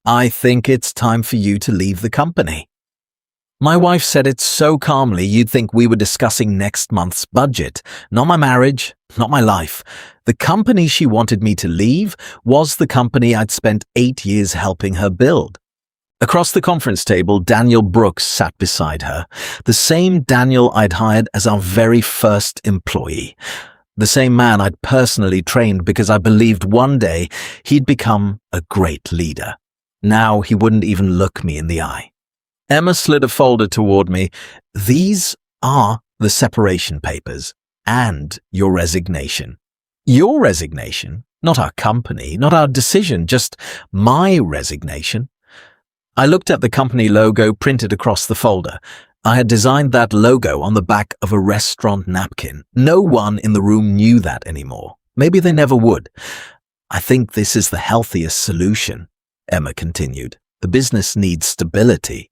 I think it's time for you to leave the company. My wife said it so calmly you'd think we were discussing next month's budget. Not my marriage, not my life. The company she wanted me to leave was the company I'd spent 8 years helping her build. Across the conference table, Daniel Brooks sat beside her, the same Daniel I'd hired as our very first employee, the same man I'd personally trained because I believed one day he'd become a great leader. Now he wouldn't even look me in the eye. Emma slid a folder toward me. These are the separation papers and your resignation. Your resignation, not our company, not our decision, just my resignation. I looked at the company logo printed across the folder. I had designed that logo on the back of a restaurant napkin. No one in the room knew that anymore. Maybe they never would. I think this is the healthiest solution, Emma continued. The business needs stability.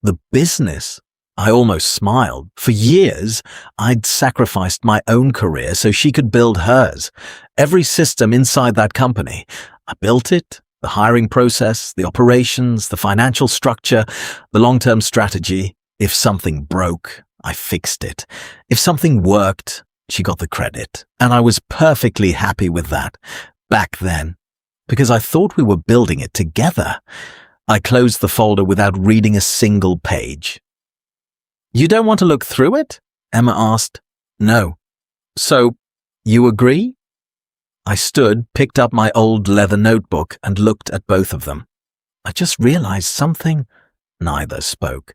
The business? I almost smiled. For years, I'd sacrificed my own career so she could build hers. Every system inside that company. I built it, the hiring process, the operations, the financial structure, the long-term strategy. If something broke, I fixed it. If something worked, she got the credit. And I was perfectly happy with that, back then, because I thought we were building it together. I closed the folder without reading a single page. You don't want to look through it? Emma asked. No. So, you agree? I stood, picked up my old leather notebook and looked at both of them. I just realized something. Neither spoke.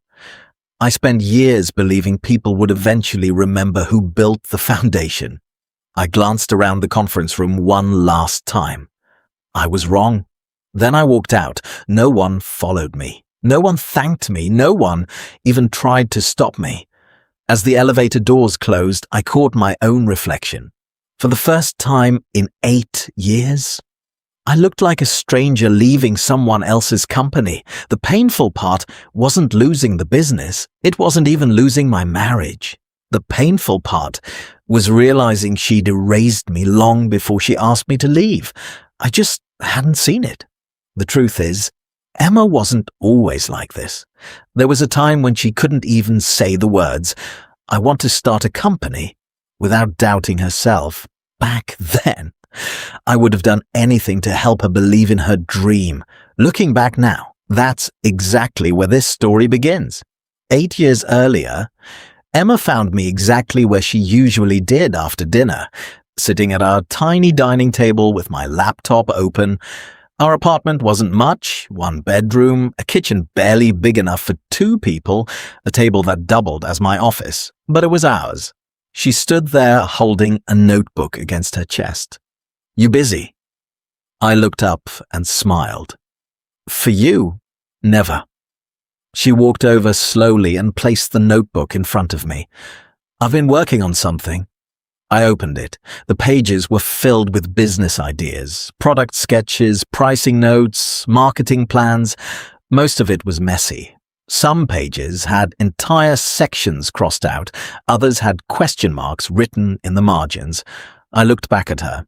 I spent years believing people would eventually remember who built the foundation. I glanced around the conference room one last time. I was wrong. Then I walked out. No one followed me. No one thanked me. No one even tried to stop me. As the elevator doors closed, I caught my own reflection. For the first time in 8 years, I looked like a stranger leaving someone else's company. The painful part wasn't losing the business. It wasn't even losing my marriage. The painful part was realizing she'd erased me long before she asked me to leave. I just hadn't seen it. The truth is, Emma wasn't always like this. There was a time when she couldn't even say the words, "I want to start a company," without doubting herself. Back then, I would have done anything to help her believe in her dream. Looking back now, that's exactly where this story begins. 8 years earlier, Emma found me exactly where she usually did after dinner, sitting at our tiny dining table with my laptop open. Our apartment wasn't much, 1 bedroom, a kitchen barely big enough for 2 people, a table that doubled as my office, but it was ours. She stood there holding a notebook against her chest. You busy? I looked up and smiled. For you, never. She walked over slowly and placed the notebook in front of me. I've been working on something. I opened it. The pages were filled with business ideas, product sketches, pricing notes, marketing plans. Most of it was messy. Some pages had entire sections crossed out. Others had question marks written in the margins. I looked back at her.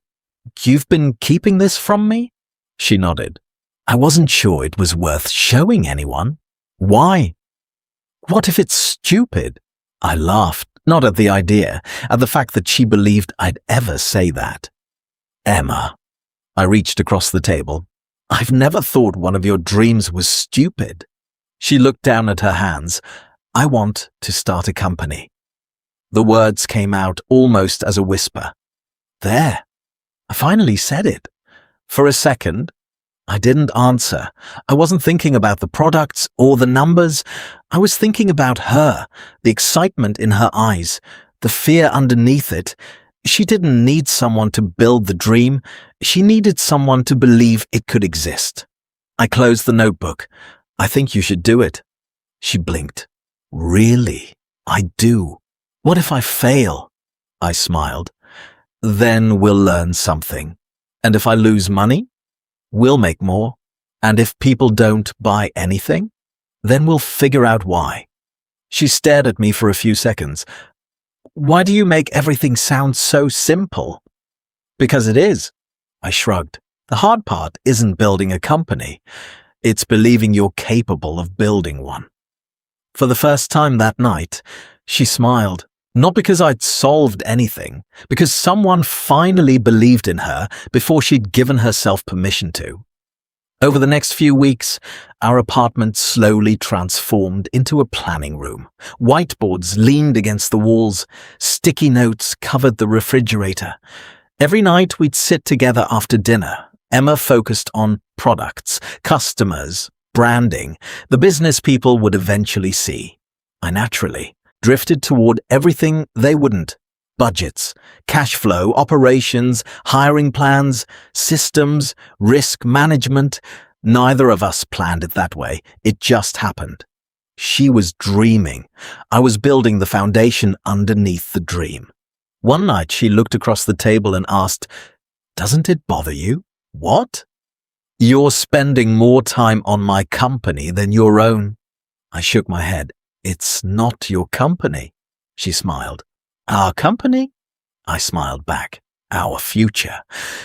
You've been keeping this from me? She nodded. I wasn't sure it was worth showing anyone. Why? What if it's stupid? I laughed. Not at the idea, at the fact that she believed I'd ever say that. Emma. I reached across the table. I've never thought one of your dreams was stupid. She looked down at her hands. I want to start a company. The words came out almost as a whisper. There. I finally said it. For a second, I didn't answer. I wasn't thinking about the products or the numbers. I was thinking about her, the excitement in her eyes, the fear underneath it. She didn't need someone to build the dream. She needed someone to believe it could exist. I closed the notebook. I think you should do it. She blinked. Really? I do. What if I fail? I smiled. Then we'll learn something. And if I lose money? We'll make more. And if people don't buy anything, then we'll figure out why. She stared at me for a few seconds. Why do you make everything sound so simple? Because it is. I shrugged. The hard part isn't building a company. It's believing you're capable of building one. For the first time that night, she smiled. Not because I'd solved anything, because someone finally believed in her before she'd given herself permission to. Over the next few weeks, our apartment slowly transformed into a planning room. Whiteboards leaned against the walls, sticky notes covered the refrigerator. Every night we'd sit together after dinner. Emma focused on products, customers, branding, the business people would eventually see. I naturally drifted toward everything they wouldn't. Budgets, cash flow, operations, hiring plans, systems, risk management. Neither of us planned it that way. It just happened. She was dreaming. I was building the foundation underneath the dream. One night she looked across the table and asked, "Doesn't it bother you?" "What?" "You're spending more time on my company than your own." I shook my head. "It's not your company." She smiled. "Our company?" I smiled back. "Our future."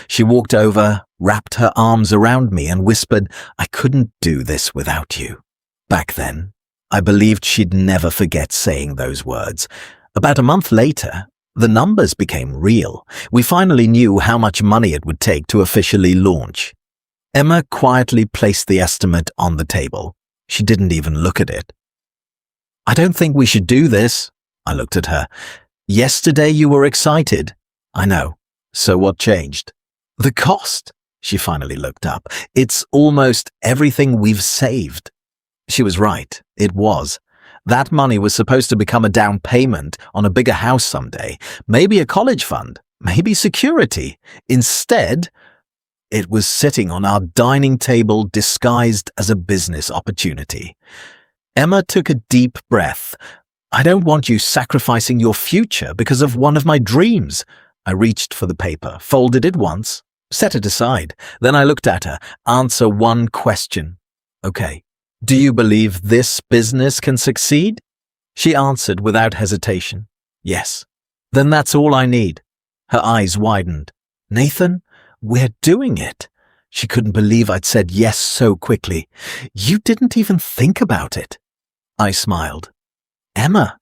She walked over, wrapped her arms around me and whispered, "I couldn't do this without you." Back then, I believed she'd never forget saying those words. About a month later, the numbers became real. We finally knew how much money it would take to officially launch. Emma quietly placed the estimate on the table. She didn't even look at it. "I don't think we should do this." I looked at her. "Yesterday you were excited." "I know. So what changed?" "The cost." She finally looked up. "It's almost everything we've saved." She was right. It was. That money was supposed to become a down payment on a bigger house someday, maybe a college fund, maybe security. Instead, it was sitting on our dining table disguised as a business opportunity. Emma took a deep breath. "I don't want you sacrificing your future because of one of my dreams." I reached for the paper, folded it once, set it aside. Then I looked at her. "Answer one question." "Okay. Do you believe this business can succeed?" She answered without hesitation. "Yes." "Then that's all I need." Her eyes widened. "Nathan, we're doing it." She couldn't believe I'd said yes so quickly. "You didn't even think about it." I smiled. "Emma,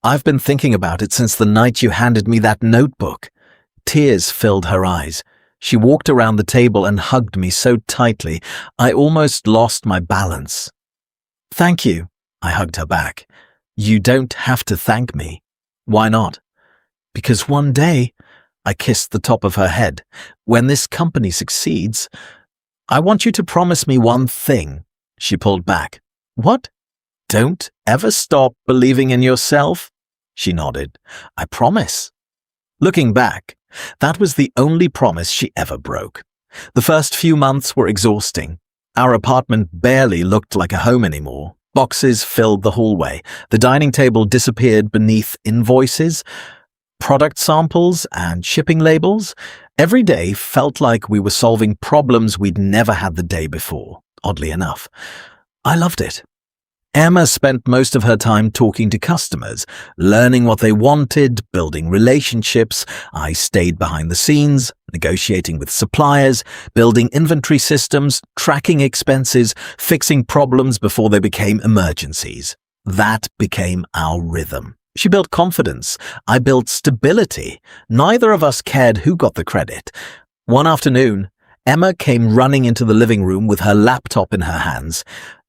I've been thinking about it since the night you handed me that notebook." Tears filled her eyes. She walked around the table and hugged me so tightly, I almost lost my balance. "Thank you," I hugged her back. "You don't have to thank me." "Why not?" "Because one day," I kissed the top of her head, "when this company succeeds, I want you to promise me one thing." She pulled back. "What?" "Don't ever stop believing in yourself." She nodded. "I promise." Looking back, that was the only promise she ever broke. The first few months were exhausting. Our apartment barely looked like a home anymore. Boxes filled the hallway. The dining table disappeared beneath invoices, product samples, and shipping labels. Every day felt like we were solving problems we'd never had the day before, oddly enough. I loved it. Emma spent most of her time talking to customers, learning what they wanted, building relationships. I stayed behind the scenes, negotiating with suppliers, building inventory systems, tracking expenses, fixing problems before they became emergencies. That became our rhythm. She built confidence. I built stability. Neither of us cared who got the credit. One afternoon, Emma came running into the living room with her laptop in her hands.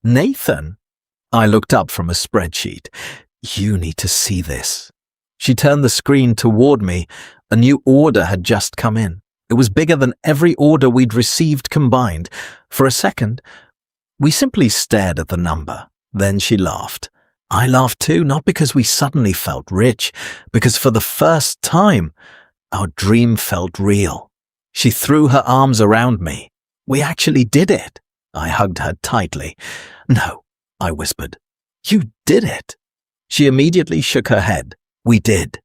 "Nathan," I looked up from a spreadsheet. "You need to see this." She turned the screen toward me. A new order had just come in. It was bigger than every order we'd received combined. For a second, we simply stared at the number. Then she laughed. I laughed too, not because we suddenly felt rich, because for the first time, our dream felt real. She threw her arms around me. "We actually did it." I hugged her tightly. "No," I whispered. "You did it." She immediately shook her head. "We did."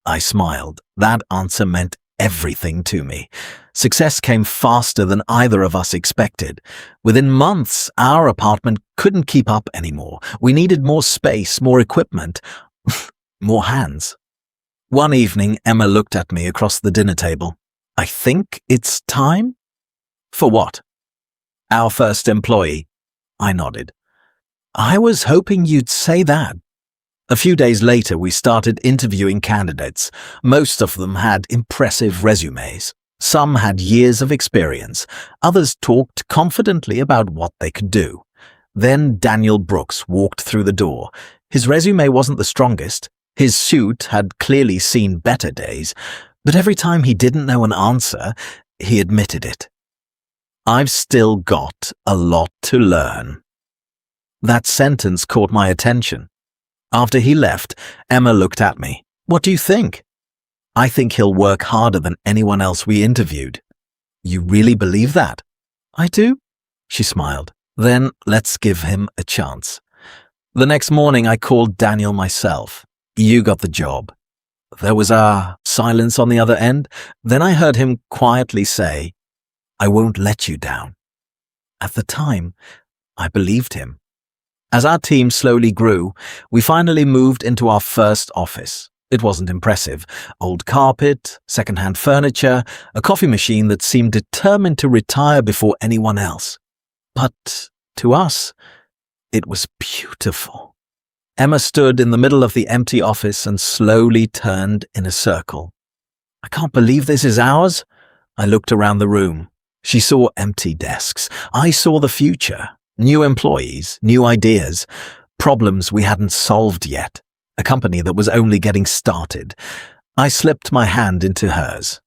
I smiled. That answer meant everything to me. Success came faster than either of us expected. Within months, our apartment couldn't keep up anymore. We needed more space, more equipment, more hands. One evening, Emma looked at me across the dinner table. "I think it's time." "For what?" Our first employee. I nodded. I was hoping you'd say that. A few days later, we started interviewing candidates. Most of them had impressive resumes. Some had years of experience. Others talked confidently about what they could do. Then Daniel Brooks walked through the door. His resume wasn't the strongest. His suit had clearly seen better days. But every time he didn't know an answer, he admitted it. I've still got a lot to learn. That sentence caught my attention. After he left, Emma looked at me. What do you think? I think he'll work harder than anyone else we interviewed. You really believe that? I do, she smiled. Then let's give him a chance. The next morning, I called Daniel myself. You got the job. There was a silence on the other end. Then I heard him quietly say, I won't let you down. At the time, I believed him. As our team slowly grew, we finally moved into our first office. It wasn't impressive. Old carpet, second-hand furniture, a coffee machine that seemed determined to retire before anyone else. But to us, it was beautiful. Emma stood in the middle of the empty office and slowly turned in a circle. I can't believe this is ours. I looked around the room. She saw empty desks. I saw the future. New employees, new ideas, problems we hadn't solved yet, a company that was only getting started. I slipped my hand into hers.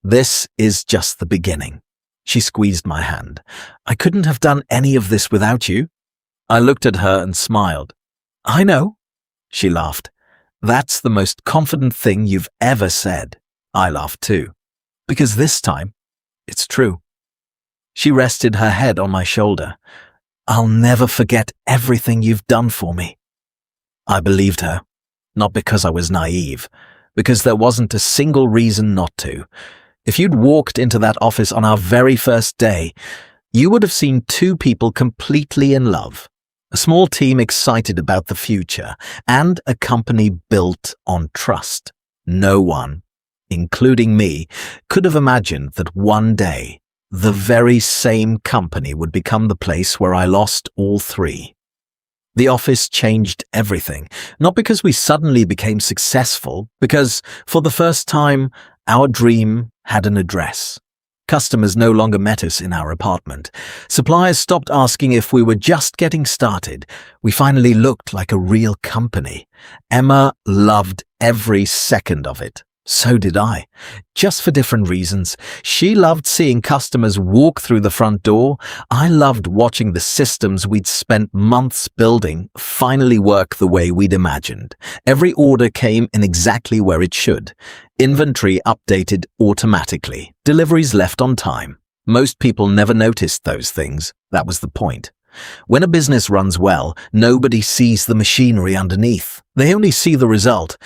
This is just the beginning. She squeezed my hand. I couldn't have done any of this without you. I looked at her and smiled. I know, she laughed. That's the most confident thing you've ever said. I laughed too, because this time, it's true. She rested her head on my shoulder. I'll never forget everything you've done for me. I believed her, not because I was naive, because there wasn't a single reason not to. If you'd walked into that office on our very first day, you would have seen two people completely in love, a small team excited about the future, and a company built on trust. No one, including me, could have imagined that one day the very same company would become the place where I lost all three. The office changed everything, not because we suddenly became successful, because, for the first time, our dream had an address. Customers no longer met us in our apartment. Suppliers stopped asking if we were just getting started. We finally looked like a real company. Emma loved every second of it. So did I, just for different reasons. She loved seeing customers walk through the front door. I loved watching the systems we'd spent months building finally work the way we'd imagined. Every order came in exactly where it should. Inventory updated automatically. Deliveries left on time. Most people never noticed those things. That was the point. When a business runs well, nobody sees the machinery underneath. They only see the result.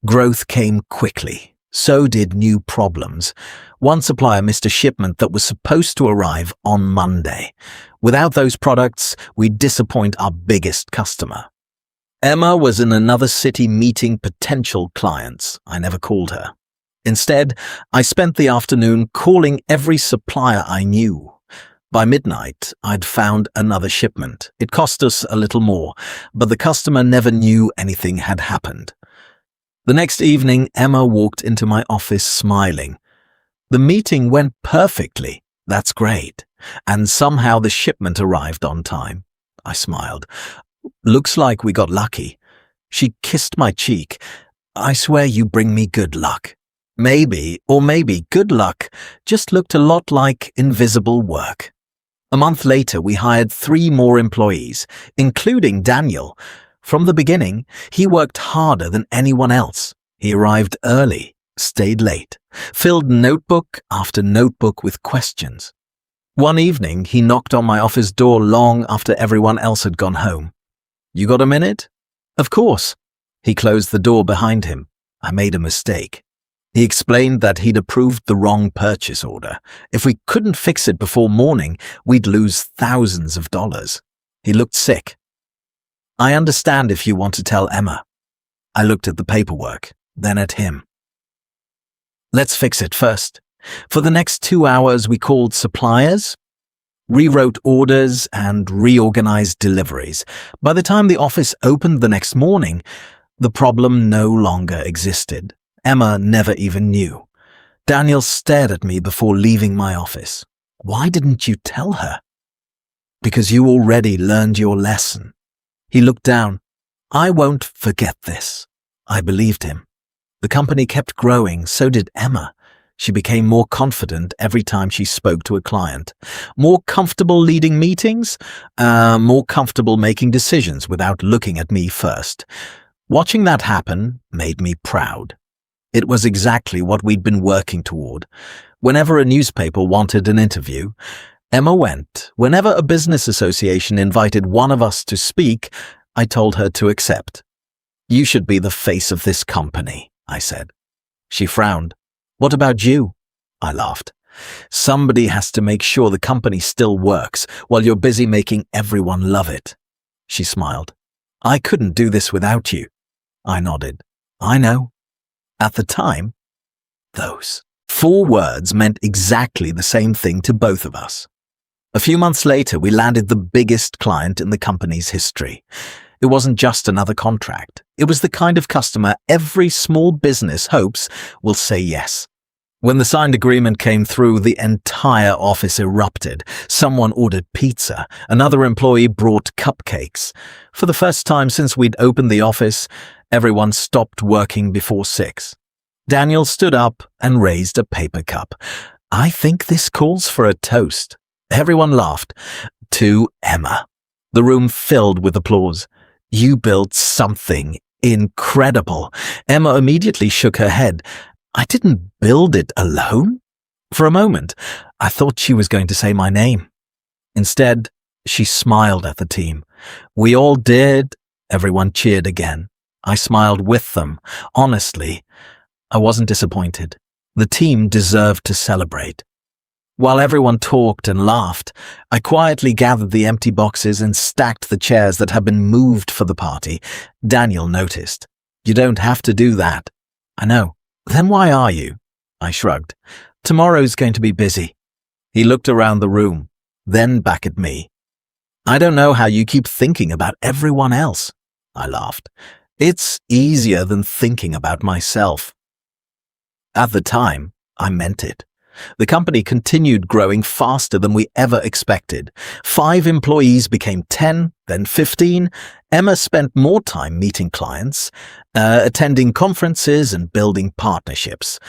Growth came quickly. So did new problems. One supplier missed a shipment that was supposed to arrive on Monday. Without those products, we'd disappoint our biggest customer. Emma was in another city meeting potential clients. I never called her. Instead, I spent the afternoon calling every supplier I knew. By midnight, I'd found another shipment. It cost us a little more, but the customer never knew anything had happened. The next evening, Emma walked into my office smiling. The meeting went perfectly. That's great. And somehow the shipment arrived on time. I smiled. Looks like we got lucky. She kissed my cheek. I swear you bring me good luck. Maybe good luck just looked a lot like invisible work. A month later, we hired 3 more employees, including Daniel. From the beginning, he worked harder than anyone else. He arrived early, stayed late, filled notebook after notebook with questions. One evening, he knocked on my office door long after everyone else had gone home. You got a minute? Of course. He closed the door behind him. I made a mistake. He explained that he'd approved the wrong purchase order. If we couldn't fix it before morning, we'd lose thousands of dollars. He looked sick. I understand if you want to tell Emma. I looked at the paperwork, then at him. Let's fix it first. For the next 2 hours, we called suppliers. rewrote orders, and reorganized deliveries. By the time the office opened the next morning, the problem no longer existed. Emma never even knew. Daniel stared at me before leaving my office. Why didn't you tell her? Because you already learned your lesson. He looked down. I won't forget this. I believed him. The company kept growing, so did Emma. She became more confident every time she spoke to a client, more comfortable leading meetings, more comfortable making decisions without looking at me first. Watching that happen made me proud. It was exactly what we'd been working toward. Whenever a newspaper wanted an interview, Emma went. Whenever a business association invited one of us to speak, I told her to accept. You should be the face of this company, I said. She frowned. What about you? I laughed. Somebody has to make sure the company still works while you're busy making everyone love it. She smiled. I couldn't do this without you. I nodded. I know. At the time, those 4 words meant exactly the same thing to both of us. A few months later, we landed the biggest client in the company's history. It wasn't just another contract. It was the kind of customer every small business hopes will say yes. When the signed agreement came through, the entire office erupted. Someone ordered pizza. Another employee brought cupcakes. For the first time since we'd opened the office, everyone stopped working before 6. Daniel stood up and raised a paper cup. I think this calls for a toast. Everyone laughed. To Emma. The room filled with applause. You built something incredible. Emma immediately shook her head. I didn't build it alone. For a moment, I thought she was going to say my name. Instead, she smiled at the team. We all did. Everyone cheered again. I smiled with them. Honestly, I wasn't disappointed. The team deserved to celebrate. While everyone talked and laughed, I quietly gathered the empty boxes and stacked the chairs that had been moved for the party. Daniel noticed. You don't have to do that. I know. Then why are you? I shrugged. Tomorrow's going to be busy. He looked around the room, then back at me. I don't know how you keep thinking about everyone else. I laughed. It's easier than thinking about myself. At the time, I meant it. The company continued growing faster than we ever expected. 5 employees became 10, then 15. Emma spent more time meeting clients, attending conferences and building partnerships.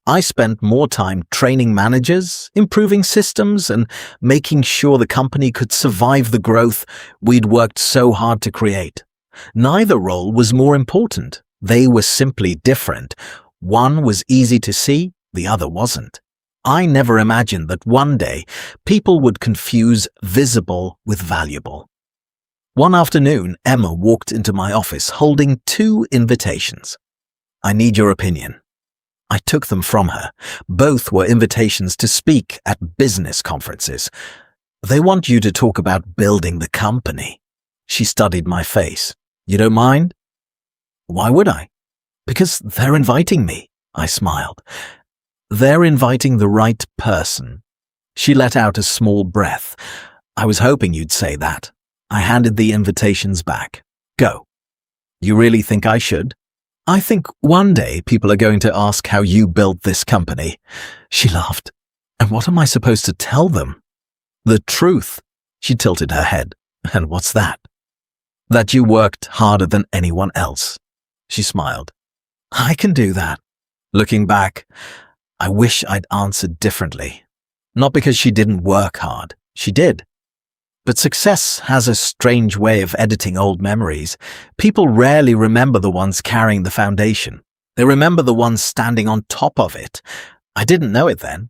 I spent more time training managers, improving systems, and making sure the company could survive the growth we'd worked so hard to create. Neither role was more important. They were simply different. One was easy to see, the other wasn't. I never imagined that one day people would confuse visible with valuable. One afternoon, Emma walked into my office holding 2 invitations. I need your opinion. I took them from her. Both were invitations to speak at business conferences. They want you to talk about building the company. She studied my face. You don't mind? Why would I? Because they're inviting me. I smiled. They're inviting the right person. She let out a small breath. I was hoping you'd say that. I handed the invitations back. Go. You really think I should? I think one day people are going to ask how you built this company. She laughed. And what am I supposed to tell them? The truth. She tilted her head. And what's that? That you worked harder than anyone else. She smiled. I can do that. Looking back, I wish I'd answered differently. Not because she didn't work hard. She did. But success has a strange way of editing old memories. People rarely remember the ones carrying the foundation. They remember the ones standing on top of it. I didn't know it then.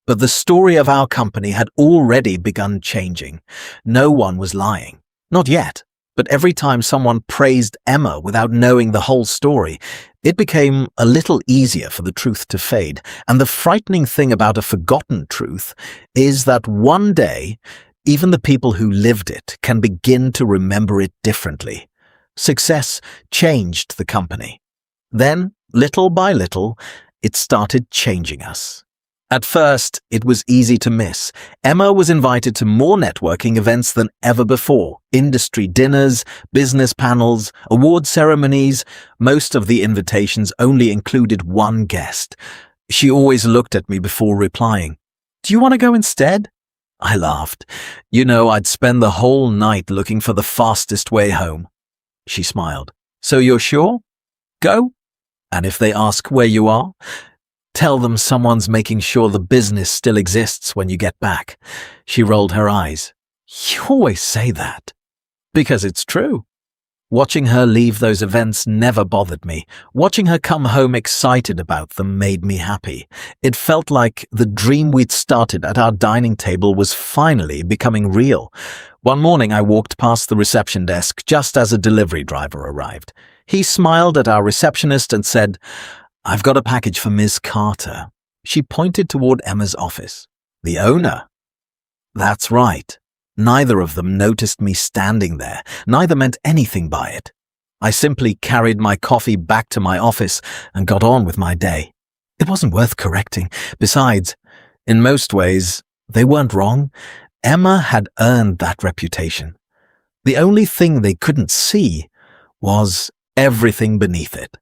But the story of our company had already begun changing. No one was lying. Not yet. But every time someone praised Emma without knowing the whole story, it became a little easier for the truth to fade. And the frightening thing about a forgotten truth is that one day, even the people who lived it can begin to remember it differently. Success changed the company. Then, little by little, it started changing us. At first, it was easy to miss. Emma was invited to more networking events than ever before. Industry dinners, business panels, award ceremonies. Most of the invitations only included one guest. She always looked at me before replying. "Do you want to go instead?" I laughed. You know, I'd spend the whole night looking for the fastest way home. She smiled. "So you're sure? Go. And if they ask where you are, tell them someone's making sure the business still exists when you get back." She rolled her eyes. "You always say that." "Because it's true." Watching her leave those events never bothered me. Watching her come home excited about them made me happy. It felt like the dream we'd started at our dining table was finally becoming real. One morning I walked past the reception desk just as a delivery driver arrived. He smiled at our receptionist and said, "I've got a package for Ms. Carter." She pointed toward Emma's office. "The owner?" That's right. Neither of them noticed me standing there. Neither meant anything by it. I simply carried my coffee back to my office and got on with my day. It wasn't worth correcting. Besides, in most ways, they weren't wrong. Emma had earned that reputation. The only thing they couldn't see was everything beneath it.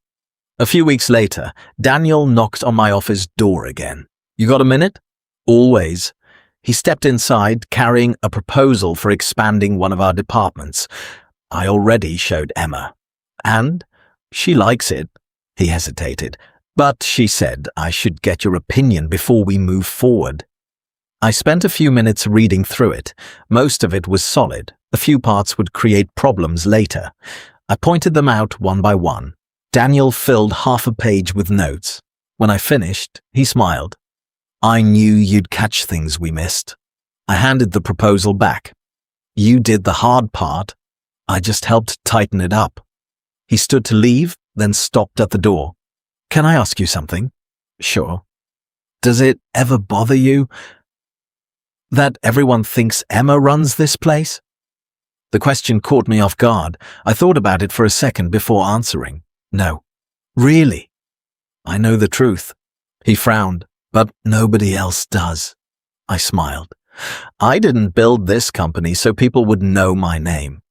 A few weeks later, Daniel knocked on my office door again. "You got a minute?" "Always." He stepped inside, carrying a proposal for expanding one of our departments. I already showed Emma. "And she likes it." He hesitated. "But she said I should get your opinion before we move forward." I spent a few minutes reading through it. Most of it was solid. A few parts would create problems later. I pointed them out one by one. Daniel filled half a page with notes. When I finished, he smiled. "I knew you'd catch things we missed." I handed the proposal back. "You did the hard part. I just helped tighten it up." He stood to leave, then stopped at the door. "Can I ask you something?" "Sure." "Does it ever bother you that everyone thinks Emma runs this place?" The question caught me off guard. I thought about it for a second before answering. "No." "Really?" "I know the truth." He frowned. "But nobody else does." I smiled. "I didn't build this company so people would know my name.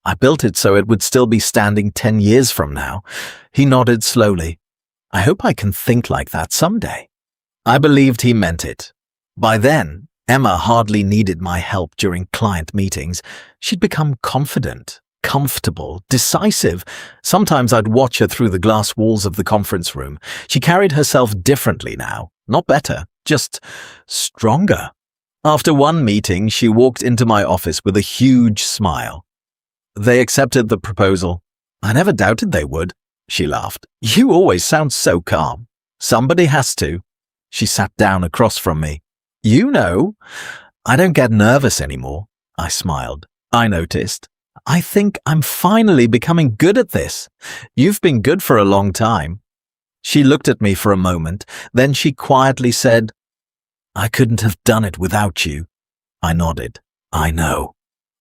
I built it so it would still be standing 10 years from now." He nodded slowly. "I hope I can think like that someday." I believed he meant it. By then, Emma hardly needed my help during client meetings. She'd become confident, comfortable, decisive. Sometimes I'd watch her through the glass walls of the conference room. She carried herself differently now. Not better, just stronger. After one meeting, she walked into my office with a huge smile. "They accepted the proposal." "I never doubted they would." She laughed. "You always sound so calm." "Somebody has to." She sat down across from me. "You know, I don't get nervous anymore." I smiled. "I noticed. I think I'm finally becoming good at this." "You've been good for a long time." She looked at me for a moment, then she quietly said, "I couldn't have done it without you." I nodded. "I know."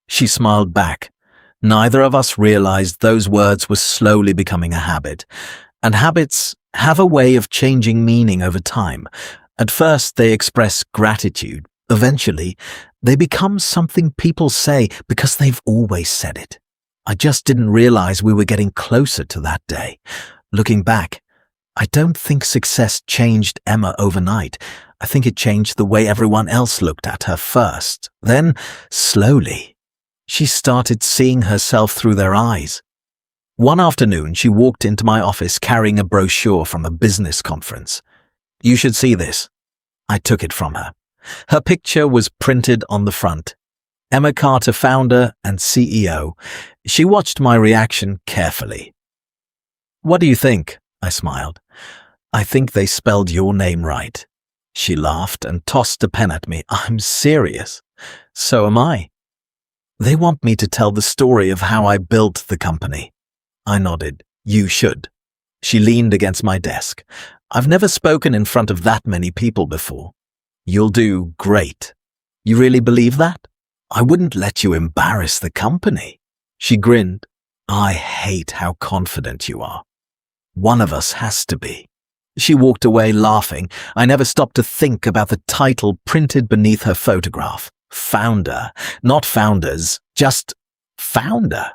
She smiled back. Neither of us realized those words were slowly becoming a habit, and habits have a way of changing meaning over time. At first, they express gratitude. Eventually, they become something people say because they've always said it. I just didn't realize we were getting closer to that day. Looking back, I don't think success changed Emma overnight. I think it changed the way everyone else looked at her first. Then, slowly, she started seeing herself through their eyes. One afternoon, she walked into my office carrying a brochure from a business conference. "You should see this." I took it from her. Her picture was printed on the front. Emma Carter, founder and CEO. She watched my reaction carefully. "What do you think?" I smiled. "I think they spelled your name right." She laughed and tossed a pen at me. "I'm serious." "So am I." "They want me to tell the story of how I built the company." I nodded. "You should." She leaned against my desk. "I've never spoken in front of that many people before." "You'll do great." "You really believe that?" "I wouldn't let you embarrass the company." She grinned. "I hate how confident you are." "One of us has to be." She walked away laughing. I never stopped to think about the title printed beneath her photograph. Founder, not founders, just founder.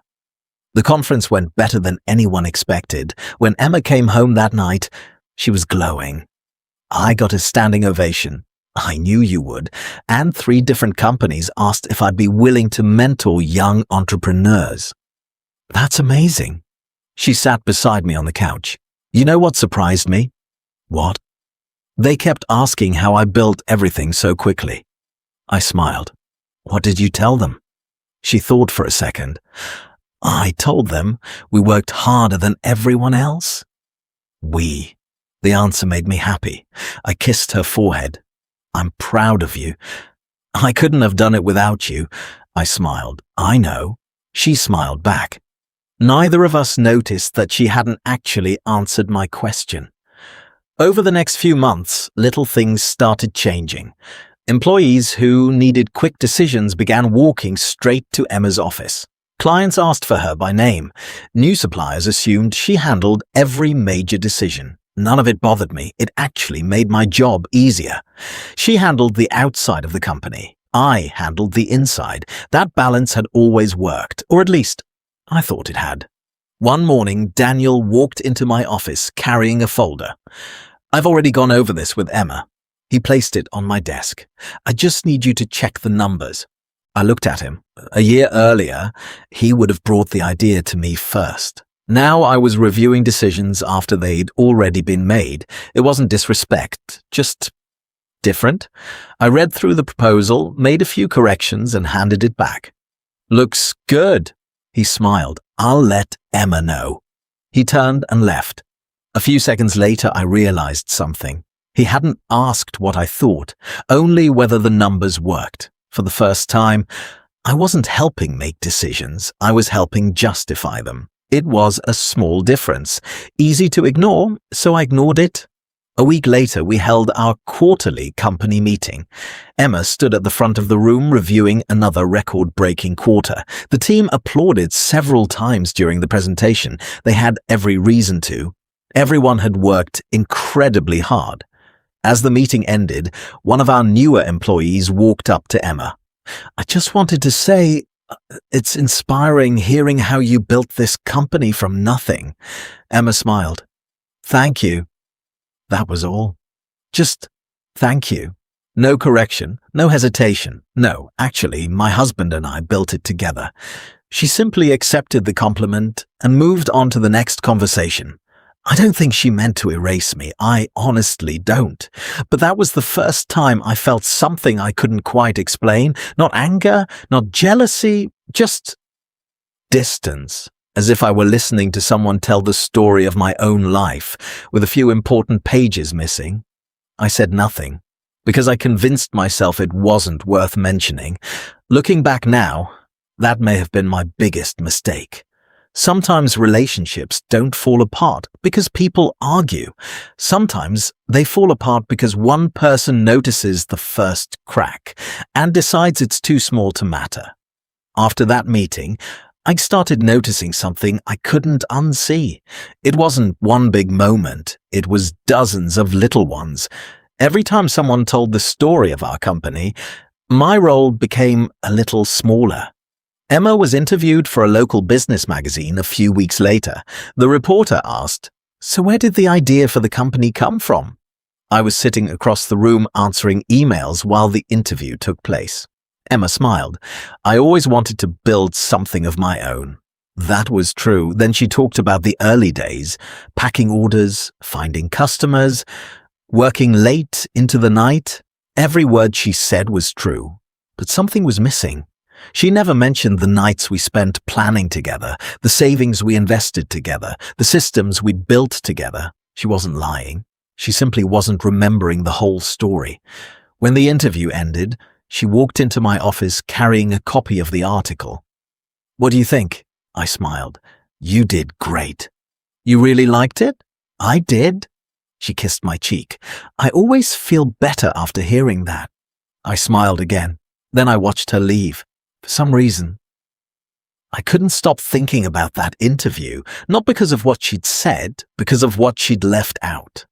The conference went better than anyone expected. When Emma came home that night, she was glowing. I got a standing ovation. I knew you would. And 3 different companies asked if I'd be willing to mentor young entrepreneurs. That's amazing. She sat beside me on the couch. You know what surprised me? What? They kept asking how I built everything so quickly. I smiled. What did you tell them? She thought for a second. I told them we worked harder than everyone else. We. The answer made me happy. I kissed her forehead. I'm proud of you. I couldn't have done it without you. I smiled. I know. She smiled back. Neither of us noticed that she hadn't actually answered my question. Over the next few months, little things started changing. Employees who needed quick decisions began walking straight to Emma's office. Clients asked for her by name. New suppliers assumed she handled every major decision. None of it bothered me. It actually made my job easier. She handled the outside of the company. I handled the inside. That balance had always worked, or at least I thought it had. One morning, Daniel walked into my office carrying a folder. I've already gone over this with Emma. He placed it on my desk. I just need you to check the numbers. I looked at him. A year earlier, he would have brought the idea to me first. Now I was reviewing decisions after they'd already been made. It wasn't disrespect, just different. I read through the proposal, made a few corrections, and handed it back. Looks good. He smiled. I'll let Emma know. He turned and left. A few seconds later, I realized something. He hadn't asked what I thought, only whether the numbers worked. For the first time, I wasn't helping make decisions. I was helping justify them. It was a small difference, easy to ignore, so I ignored it. A week later, we held our quarterly company meeting. Emma stood at the front of the room reviewing another record-breaking quarter. The team applauded several times during the presentation. They had every reason to. Everyone had worked incredibly hard. As the meeting ended, one of our newer employees walked up to Emma. I just wanted to say, it's inspiring hearing how you built this company from nothing. Emma smiled. Thank you. That was all. Just thank you. No correction, no hesitation. No, actually, my husband and I built it together. She simply accepted the compliment and moved on to the next conversation. I don't think she meant to erase me. I honestly don't. But that was the first time I felt something I couldn't quite explain. Not anger, not jealousy, just distance. As if I were listening to someone tell the story of my own life, with a few important pages missing. I said nothing, because I convinced myself it wasn't worth mentioning. Looking back now, that may have been my biggest mistake. Sometimes relationships don't fall apart because people argue. Sometimes they fall apart because one person notices the first crack and decides it's too small to matter. After that meeting, I started noticing something I couldn't unsee. It wasn't one big moment. It was dozens of little ones. Every time someone told the story of our company, my role became a little smaller. Emma was interviewed for a local business magazine a few weeks later. The reporter asked, "So where did the idea for the company come from?" I was sitting across the room answering emails while the interview took place. Emma smiled. I always wanted to build something of my own. That was true. Then she talked about the early days, packing orders, finding customers, working late into the night. Every word she said was true, but something was missing. She never mentioned the nights we spent planning together, the savings we invested together, the systems we'd built together. She wasn't lying. She simply wasn't remembering the whole story. When the interview ended, she walked into my office carrying a copy of the article. "What do you think?" I smiled. "You did great." "You really liked it?" "I did." She kissed my cheek. "I always feel better after hearing that." I smiled again. Then I watched her leave. For some reason, I couldn't stop thinking about that interview, not because of what she'd said, because of what she'd left out.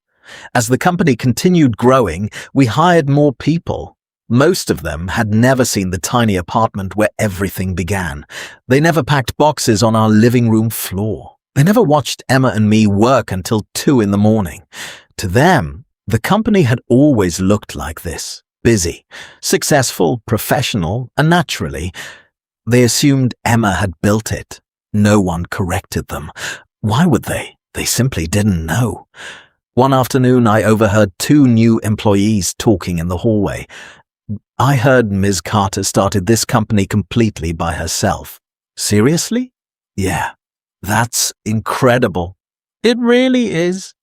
As the company continued growing, we hired more people. Most of them had never seen the tiny apartment where everything began. They never packed boxes on our living room floor. They never watched Emma and me work until 2 in the morning. To them, the company had always looked like this: busy, successful, professional, and naturally, they assumed Emma had built it. No one corrected them. Why would they? They simply didn't know. One afternoon, I overheard 2 new employees talking in the hallway. I heard Ms. Carter started this company completely by herself. Seriously? Yeah, that's incredible. It really is.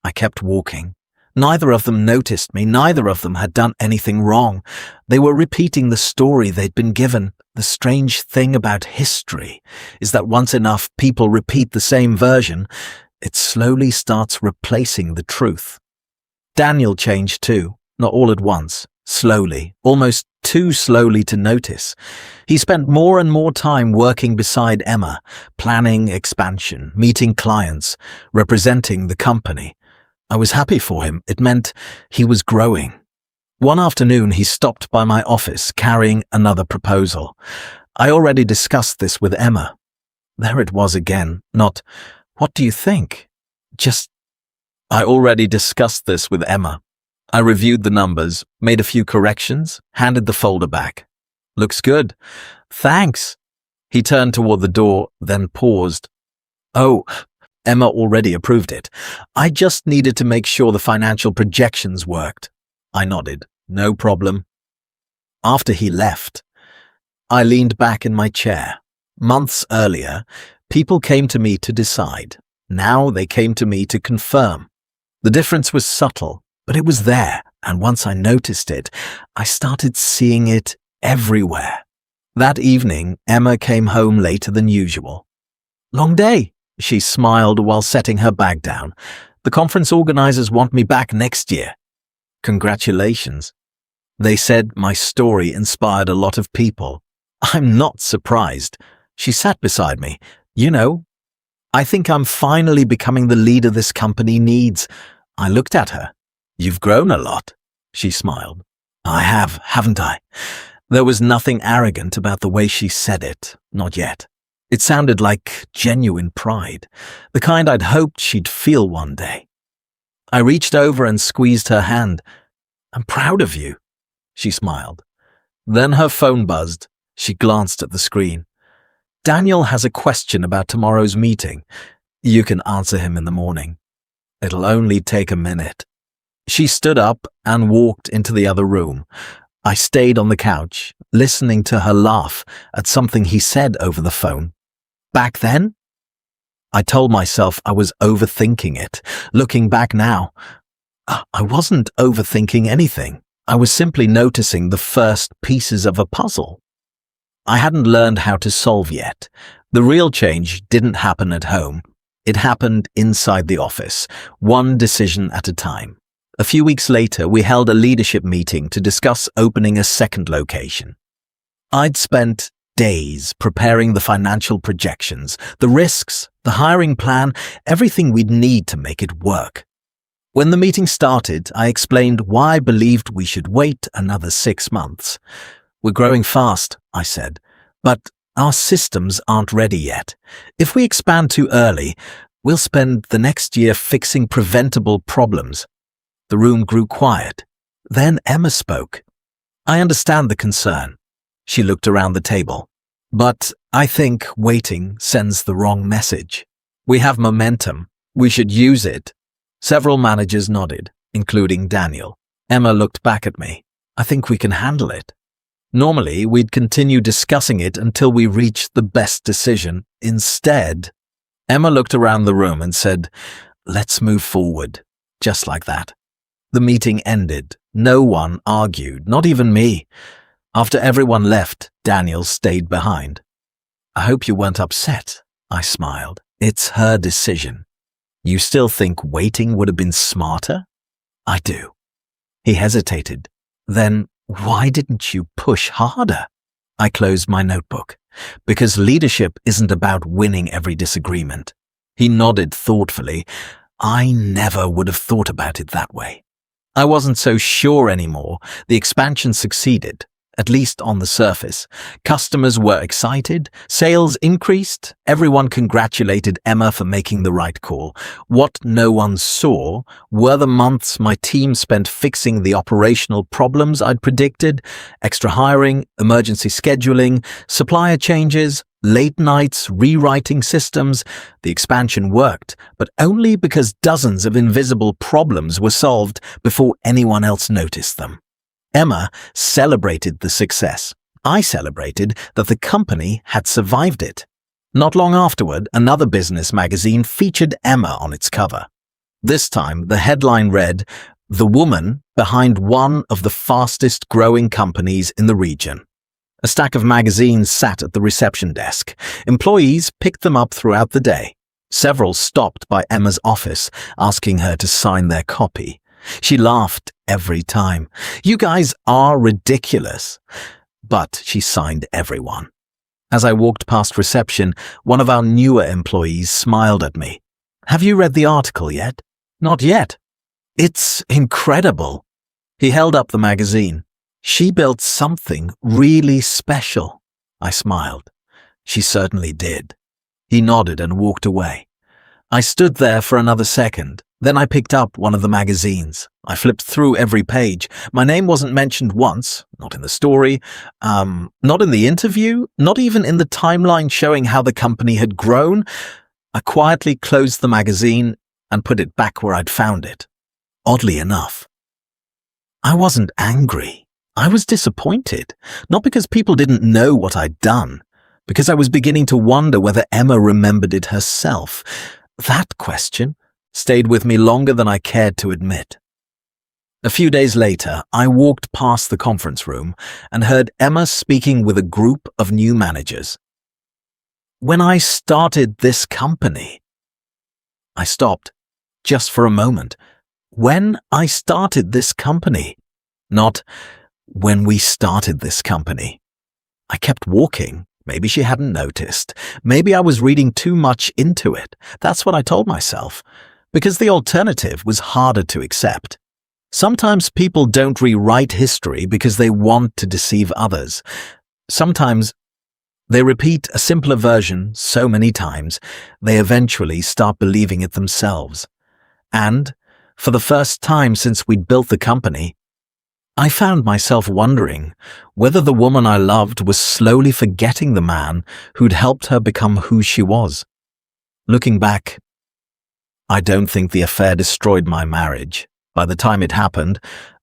I kept walking. Neither of them noticed me. Neither of them had done anything wrong. They were repeating the story they'd been given. The strange thing about history is that once enough people repeat the same version, it slowly starts replacing the truth. Daniel changed too, not all at once, slowly, almost too slowly to notice. He spent more and more time working beside Emma, planning expansion, meeting clients, representing the company. I was happy for him. It meant he was growing. One afternoon, he stopped by my office carrying another proposal. I already discussed this with Emma. There it was again, not, "What do you think?" Just, "I already discussed this with Emma." I reviewed the numbers, made a few corrections, handed the folder back. "Looks good. Thanks." He turned toward the door, then paused. "Oh, Emma already approved it. I just needed to make sure the financial projections worked." I nodded. "No problem." After he left, I leaned back in my chair. Months earlier, people came to me to decide. Now they came to me to confirm. The difference was subtle, but it was there, and once I noticed it, I started seeing it everywhere. That evening, Emma came home later than usual. "Long day," she smiled while setting her bag down. "The conference organizers want me back next year." "Congratulations." They said my story inspired a lot of people. I'm not surprised. She sat beside me. "You know, I think I'm finally becoming the leader this company needs." I looked at her. "You've grown a lot." She smiled. "I have, haven't I?" There was nothing arrogant about the way she said it. Not yet. It sounded like genuine pride, the kind I'd hoped she'd feel one day. I reached over and squeezed her hand. "I'm proud of you." She smiled. Then her phone buzzed. She glanced at the screen. "Daniel has a question about tomorrow's meeting. You can answer him in the morning. It'll only take a minute." She stood up and walked into the other room. I stayed on the couch, listening to her laugh at something he said over the phone. Back then? I told myself I was overthinking it. Looking back now, I wasn't overthinking anything. I was simply noticing the first pieces of a puzzle. I hadn't learned how to solve yet. The real change didn't happen at home. It happened inside the office, one decision at a time. A few weeks later, we held a leadership meeting to discuss opening a second location. I'd spent days preparing the financial projections, the risks, the hiring plan, everything we'd need to make it work. When the meeting started, I explained why I believed we should wait another 6 months. "We're growing fast," I said, "but our systems aren't ready yet. If we expand too early, we'll spend the next year fixing preventable problems." The room grew quiet. Then Emma spoke. "I understand the concern." She looked around the table. "But I think waiting sends the wrong message. We have momentum. We should use it." Several managers nodded, including Daniel. Emma looked back at me. "I think we can handle it." Normally, we'd continue discussing it until we reached the best decision. Instead, Emma looked around the room and said, "Let's move forward." Just like that. The meeting ended. No one argued, not even me. After everyone left, Daniel stayed behind. "I hope you weren't upset," I smiled. "It's her decision." "You still think waiting would have been smarter?" "I do." He hesitated. "Then why didn't you push harder?" I closed my notebook. "Because leadership isn't about winning every disagreement." He nodded thoughtfully. I never would have thought about it that way. I wasn't so sure anymore. The expansion succeeded, at least on the surface. Customers were excited, sales increased, everyone congratulated Emma for making the right call. What no one saw were the months my team spent fixing the operational problems I'd predicted: extra hiring, emergency scheduling, supplier changes, late nights, rewriting systems. The expansion worked, but only because dozens of invisible problems were solved before anyone else noticed them. Emma celebrated the success. I celebrated that the company had survived it. Not long afterward, another business magazine featured Emma on its cover. This time, the headline read, "The woman behind one of the fastest growing companies in the region." A stack of magazines sat at the reception desk. Employees picked them up throughout the day. Several stopped by Emma's office, asking her to sign their copy. She laughed every time. "You guys are ridiculous." But she signed everyone. As I walked past reception, one of our newer employees smiled at me. "Have you read the article yet?" "Not yet." "It's incredible." He held up the magazine. "She built something really special." I smiled. "She certainly did." He nodded and walked away. I stood there for another second. Then I picked up one of the magazines. I flipped through every page. My name wasn't mentioned once, not in the story, not in the interview, not even in the timeline showing how the company had grown. I quietly closed the magazine and put it back where I'd found it. Oddly enough, I wasn't angry. I was disappointed, not because people didn't know what I'd done, because I was beginning to wonder whether Emma remembered it herself. That question stayed with me longer than I cared to admit. A few days later, I walked past the conference room and heard Emma speaking with a group of new managers. "When I started this company..." I stopped, just for a moment. When I started this company, not when we started this company. I kept walking. Maybe she hadn't noticed. Maybe I was reading too much into it. That's what I told myself, because the alternative was harder to accept. Sometimes people don't rewrite history because they want to deceive others. Sometimes they repeat a simpler version so many times, they eventually start believing it themselves. And, for the first time since we'd built the company, I found myself wondering whether the woman I loved was slowly forgetting the man who'd helped her become who she was. Looking back, I don't think the affair destroyed my marriage. By the time it happened,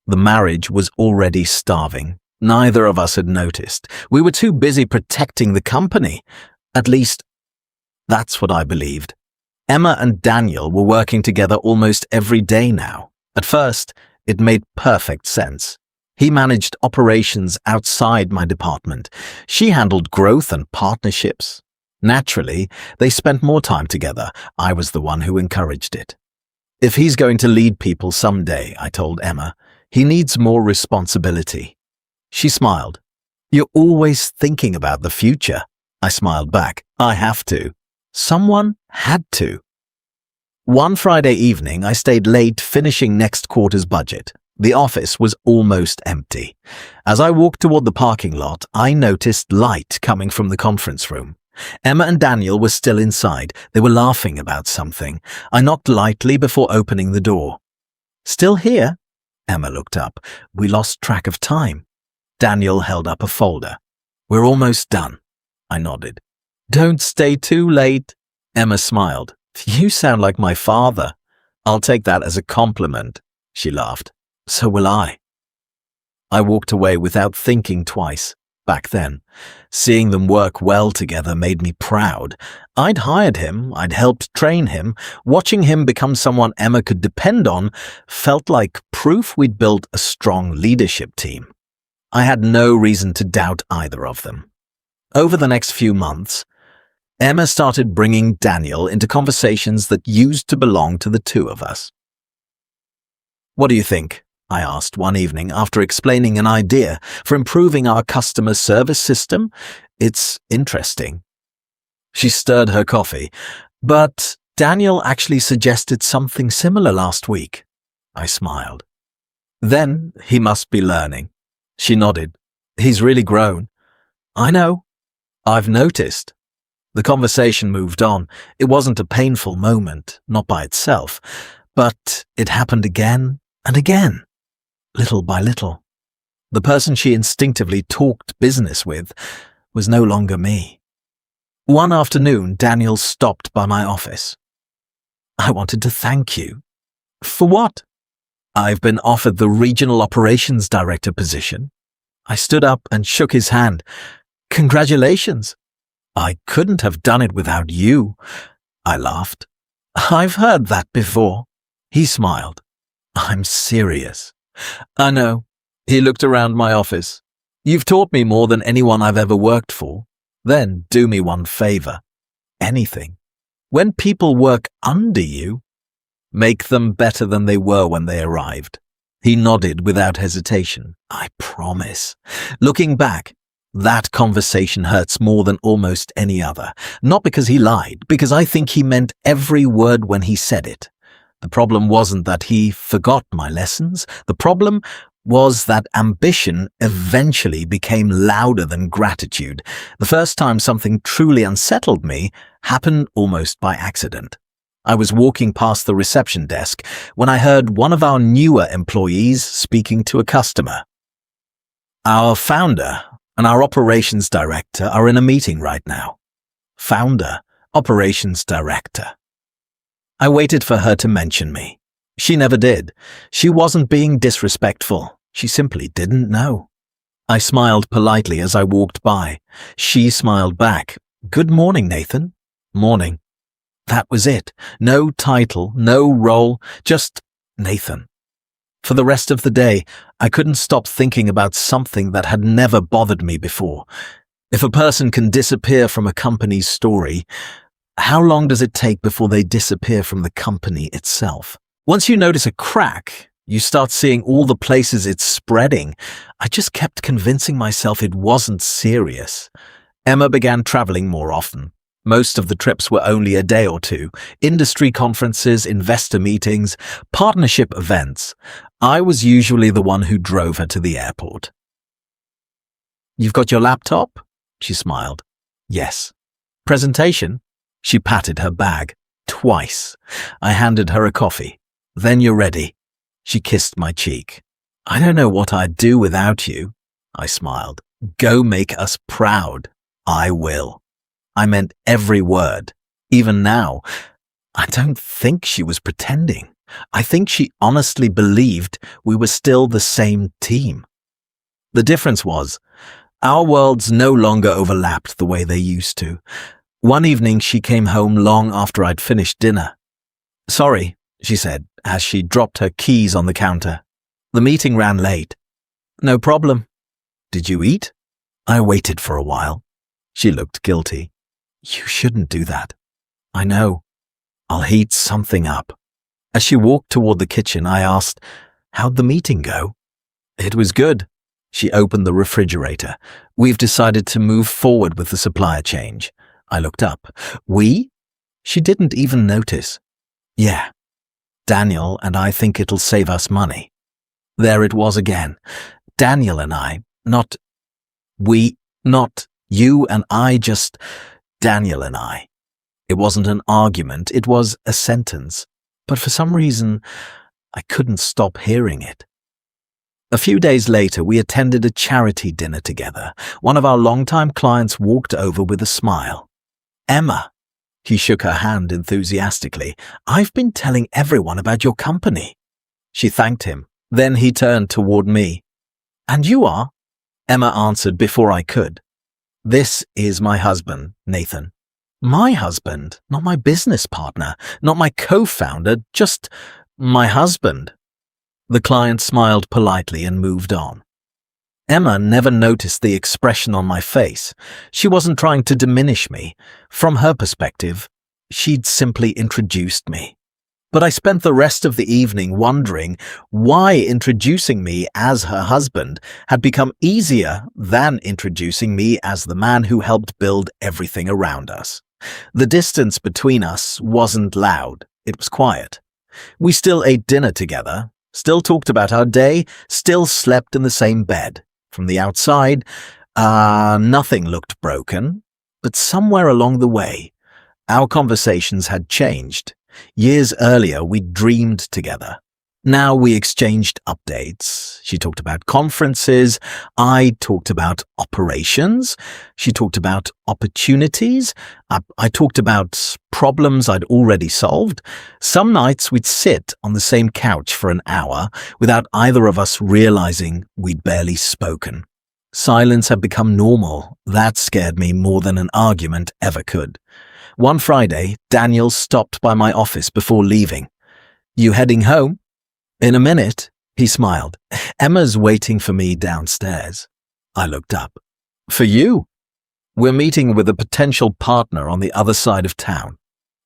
the marriage was already starving. Neither of us had noticed. We were too busy protecting the company. At least, that's what I believed. Emma and Daniel were working together almost every day now. At first, it made perfect sense. He managed operations outside my department. She handled growth and partnerships. Naturally, they spent more time together. I was the one who encouraged it. "If he's going to lead people someday," I told Emma, "he needs more responsibility." She smiled. "You're always thinking about the future." I smiled back. "I have to. Someone had to." One Friday evening, I stayed late finishing next quarter's budget. The office was almost empty. As I walked toward the parking lot, I noticed light coming from the conference room. Emma and Daniel were still inside. They were laughing about something. I knocked lightly before opening the door. "Still here?" Emma looked up. We lost track of time. Daniel held up a folder. "We're almost done." I nodded. "Don't stay too late." Emma smiled. "You sound like my father." "I'll take that as a compliment," she laughed. "So will I." I walked away without thinking twice. Back then, seeing them work well together made me proud. I'd hired him, I'd helped train him. Watching him become someone Emma could depend on felt like proof we'd built a strong leadership team. I had no reason to doubt either of them. Over the next few months, Emma started bringing Daniel into conversations that used to belong to the two of us. "What do you think?" I asked one evening after explaining an idea for improving our customer service system. "It's interesting." She stirred her coffee. "But Daniel actually suggested something similar last week. I smiled. Then he must be learning. She nodded. He's really grown. I know. I've noticed. The conversation moved on. It wasn't a painful moment, not by itself, but it happened again and again, little by little. The person she instinctively talked business with was no longer me. One afternoon, Daniel stopped by my office. I wanted to thank you. For what? I've been offered the regional operations director position. I stood up and shook his hand. Congratulations. I couldn't have done it without you. I laughed. I've heard that before. He smiled. I'm serious. I know. He looked around my office. You've taught me more than anyone I've ever worked for. Then do me one favor. Anything. When people work under you, make them better than they were when they arrived. He nodded without hesitation. I promise. Looking back, that conversation hurts more than almost any other. Not because he lied, because I think he meant every word when he said it. The problem wasn't that he forgot my lessons. The problem was that ambition eventually became louder than gratitude. The first time something truly unsettled me happened almost by accident. I was walking past the reception desk when I heard one of our newer employees speaking to a customer. Our founder and our operations director are in a meeting right now. Founder, operations director. I waited for her to mention me. She never did. She wasn't being disrespectful. She simply didn't know. I smiled politely as I walked by. She smiled back. Good morning, Nathan. Morning. That was it. No title, no role, just Nathan. For the rest of the day, I couldn't stop thinking about something that had never bothered me before. If a person can disappear from a company's story, how long does it take before they disappear from the company itself? Once you notice a crack, you start seeing all the places it's spreading. I just kept convincing myself it wasn't serious. Emma began traveling more often. Most of the trips were only a day or two. Industry conferences, investor meetings, partnership events. I was usually the one who drove her to the airport. You've got your laptop? She smiled. Yes. Presentation? She patted her bag. Twice. I handed her a coffee. Then you're ready. She kissed my cheek. I don't know what I'd do without you. I smiled. Go make us proud. I will. I meant every word. Even now, I don't think she was pretending. I think she honestly believed we were still the same team. The difference was, our worlds no longer overlapped the way they used to. One evening she came home long after I'd finished dinner. Sorry, she said, as she dropped her keys on the counter. The meeting ran late. No problem. Did you eat? I waited for a while. She looked guilty. You shouldn't do that. I know. I'll heat something up. As she walked toward the kitchen, I asked, how'd the meeting go? It was good. She opened the refrigerator. We've decided to move forward with the supplier change. I looked up. We? She didn't even notice. Yeah. Daniel and I think it'll save us money. There it was again. Daniel and I, not we, not you and I, just Daniel and I. It wasn't an argument, it was a sentence. But for some reason, I couldn't stop hearing it. A few days later, we attended a charity dinner together. One of our longtime clients walked over with a smile. Emma. He shook her hand enthusiastically. I've been telling everyone about your company. She thanked him. Then he turned toward me. And you are? Emma answered before I could. This is my husband, Nathan. My husband, not my business partner, not my co-founder, just my husband. The client smiled politely and moved on. Emma never noticed the expression on my face. She wasn't trying to diminish me. From her perspective, she'd simply introduced me. But I spent the rest of the evening wondering why introducing me as her husband had become easier than introducing me as the man who helped build everything around us. The distance between us wasn't loud, it was quiet. We still ate dinner together, still talked about our day, still slept in the same bed. From the outside, nothing looked broken, but somewhere along the way, our conversations had changed. Years earlier, we dreamed together. Now we exchanged updates. She talked about conferences. I talked about operations. She talked about opportunities. I talked about problems I'd already solved. Some nights we'd sit on the same couch for an hour without either of us realizing we'd barely spoken. Silence had become normal. That scared me more than an argument ever could. One Friday, Daniel stopped by my office before leaving. "You heading home?" "In a minute," he smiled. "Emma's waiting for me downstairs." I looked up. "For you?" "We're meeting with a potential partner on the other side of town."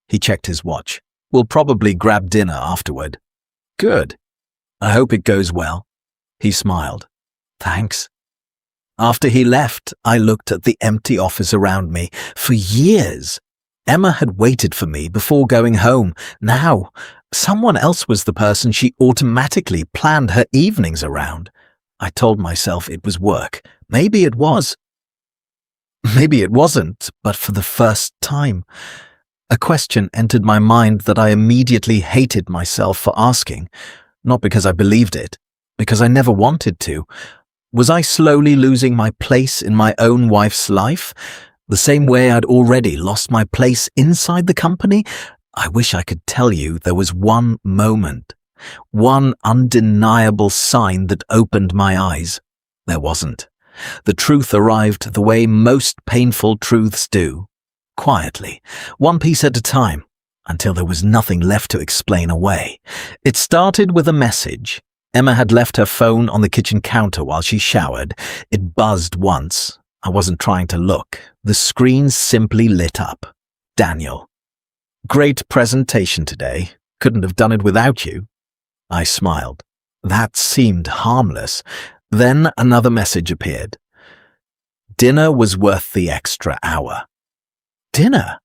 He checked his watch. "We'll probably grab dinner afterward." "Good. I hope it goes well." He smiled. "Thanks." After he left, I looked at the empty office around me. For years, Emma had waited for me before going home. Now, someone else was the person she automatically planned her evenings around. I told myself it was work. Maybe it was. Maybe it wasn't, but for the first time, a question entered my mind that I immediately hated myself for asking. Not because I believed it, because I never wanted to. Was I slowly losing my place in my own wife's life? The same way I'd already lost my place inside the company? I wish I could tell you there was one moment, one undeniable sign that opened my eyes. There wasn't. The truth arrived the way most painful truths do, quietly, one piece at a time, until there was nothing left to explain away. It started with a message. Emma had left her phone on the kitchen counter while she showered. It buzzed once. I wasn't trying to look. The screen simply lit up. "Daniel. Great presentation today. Couldn't have done it without you." I smiled. That seemed harmless. Then another message appeared. "Dinner was worth the extra hour." Dinner?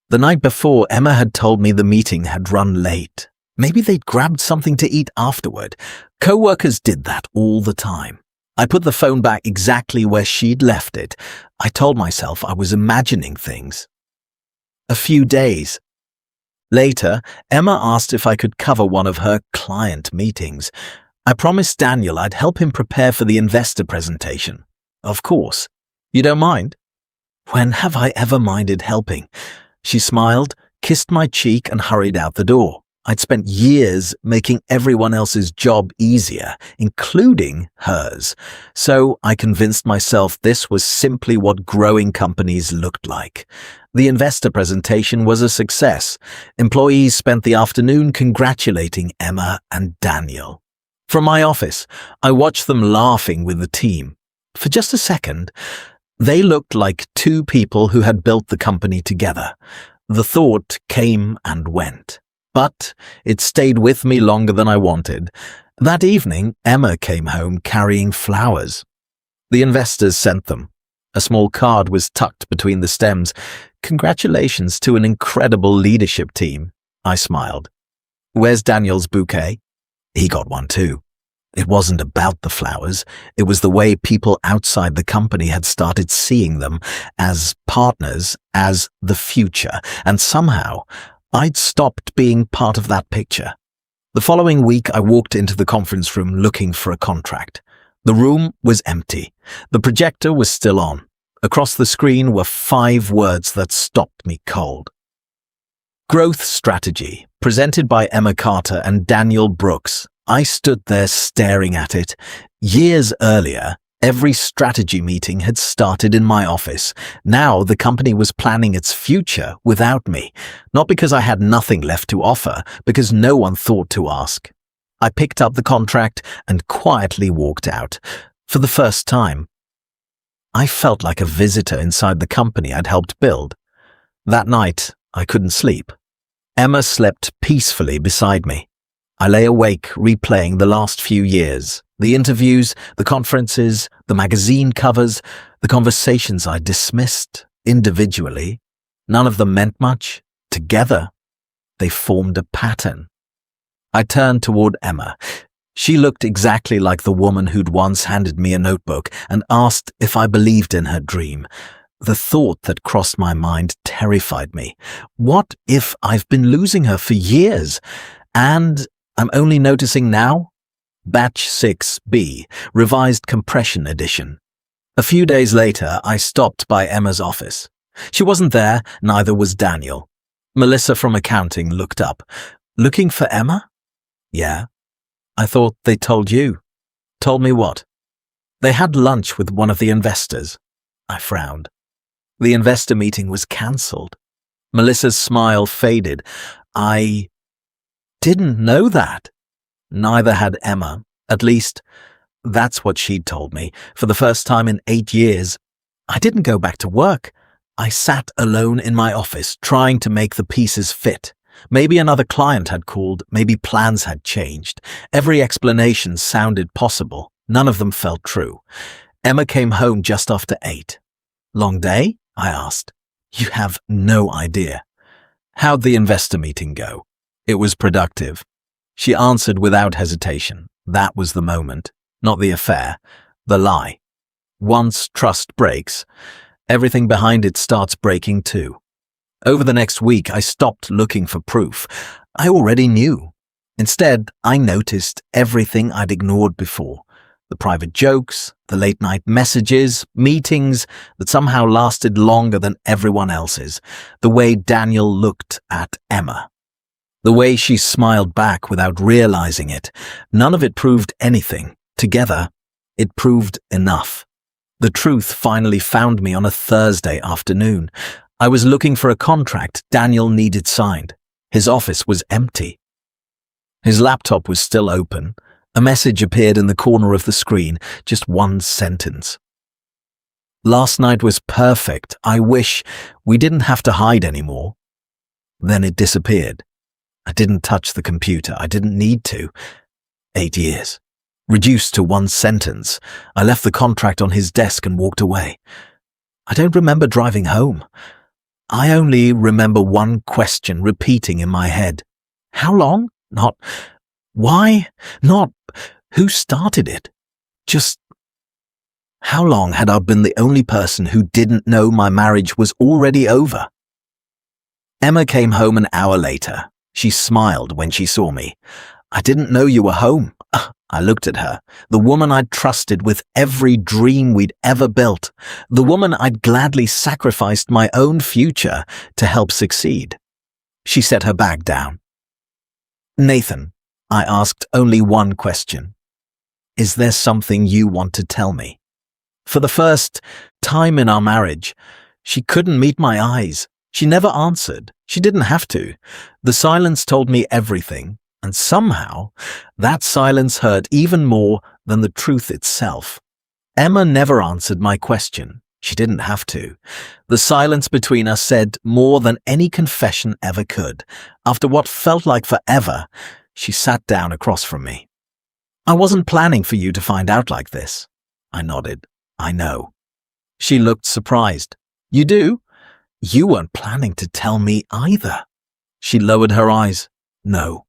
The night before, Emma had told me the meeting had run late. Maybe they'd grabbed something to eat afterward. Co-workers did that all the time. I put the phone back exactly where she'd left it. I told myself I was imagining things. A few days later, Emma asked if I could cover one of her client meetings. I promised Daniel I'd help him prepare for the investor presentation. "Of course. You don't mind?" "When have I ever minded helping?" She smiled, kissed my cheek, and hurried out the door. I'd spent years making everyone else's job easier, including hers. So I convinced myself this was simply what growing companies looked like. The investor presentation was a success. Employees spent the afternoon congratulating Emma and Daniel. From my office, I watched them laughing with the team. For just a second, they looked like two people who had built the company together. The thought came and went. But it stayed with me longer than I wanted. That evening, Emma came home carrying flowers. The investors sent them. A small card was tucked between the stems. "Congratulations to an incredible leadership team." I smiled. "Where's Daniel's bouquet?" He got one too. It wasn't about the flowers. It was the way people outside the company had started seeing them as partners, as the future, and somehow I'd stopped being part of that picture. The following week, I walked into the conference room looking for a contract. The room was empty. The projector was still on. Across the screen were 5 words that stopped me cold. Growth Strategy, presented by Emma Carter and Daniel Brooks. I stood there staring at it. Years earlier, every strategy meeting had started in my office. Now the company was planning its future without me, not because I had nothing left to offer, because no one thought to ask. I picked up the contract and quietly walked out. For the first time, I felt like a visitor inside the company I'd helped build. That night, I couldn't sleep. Emma slept peacefully beside me. I lay awake replaying the last few years. The interviews, the conferences, the magazine covers, the conversations I dismissed individually. None of them meant much. Together, they formed a pattern. I turned toward Emma. She looked exactly like the woman who'd once handed me a notebook and asked if I believed in her dream. The thought that crossed my mind terrified me. What if I've been losing her for years, and I'm only noticing now? Batch 6B, Revised Compression Edition. A few days later, I stopped by Emma's office. She wasn't there, neither was Daniel. Melissa from accounting looked up. Looking for Emma? Yeah. I thought they told you. Told me what? They had lunch with one of the investors. I frowned. The investor meeting was cancelled. Melissa's smile faded. I didn't know that. Neither had Emma. At least, that's what she'd told me. For the first time in 8 years, I didn't go back to work. I sat alone in my office, trying to make the pieces fit. Maybe another client had called, maybe plans had changed. Every explanation sounded possible. None of them felt true. Emma came home just after 8. Long day? I asked. You have no idea. How'd the investor meeting go? It was productive. She answered without hesitation. That was the moment, not the affair, the lie. Once trust breaks, everything behind it starts breaking too. Over the next week, I stopped looking for proof. I already knew. Instead, I noticed everything I'd ignored before. The private jokes, the late-night messages, meetings that somehow lasted longer than everyone else's. The way Daniel looked at Emma. The way she smiled back without realizing it. None of it proved anything. Together, it proved enough. The truth finally found me on a Thursday afternoon. I was looking for a contract Daniel needed signed. His office was empty. His laptop was still open. A message appeared in the corner of the screen, just one sentence. Last night was perfect. I wish we didn't have to hide anymore. Then it disappeared. I didn't touch the computer. I didn't need to. 8 years. Reduced to one sentence. I left the contract on his desk and walked away. I don't remember driving home. I only remember one question repeating in my head. How long? Not why? Not who started it? Just how long had I been the only person who didn't know my marriage was already over? Emma came home an hour later. She smiled when she saw me. I didn't know you were home. I looked at her, the woman I'd trusted with every dream we'd ever built, the woman I'd gladly sacrificed my own future to help succeed. She set her bag down. Nathan, I asked only one question. Is there something you want to tell me? For the first time in our marriage, she couldn't meet my eyes. She never answered. She didn't have to. The silence told me everything. And somehow, that silence hurt even more than the truth itself. Emma never answered my question. She didn't have to. The silence between us said more than any confession ever could. After what felt like forever, she sat down across from me. I wasn't planning for you to find out like this. I nodded. I know. She looked surprised. You do? You weren't planning to tell me either. She lowered her eyes. No.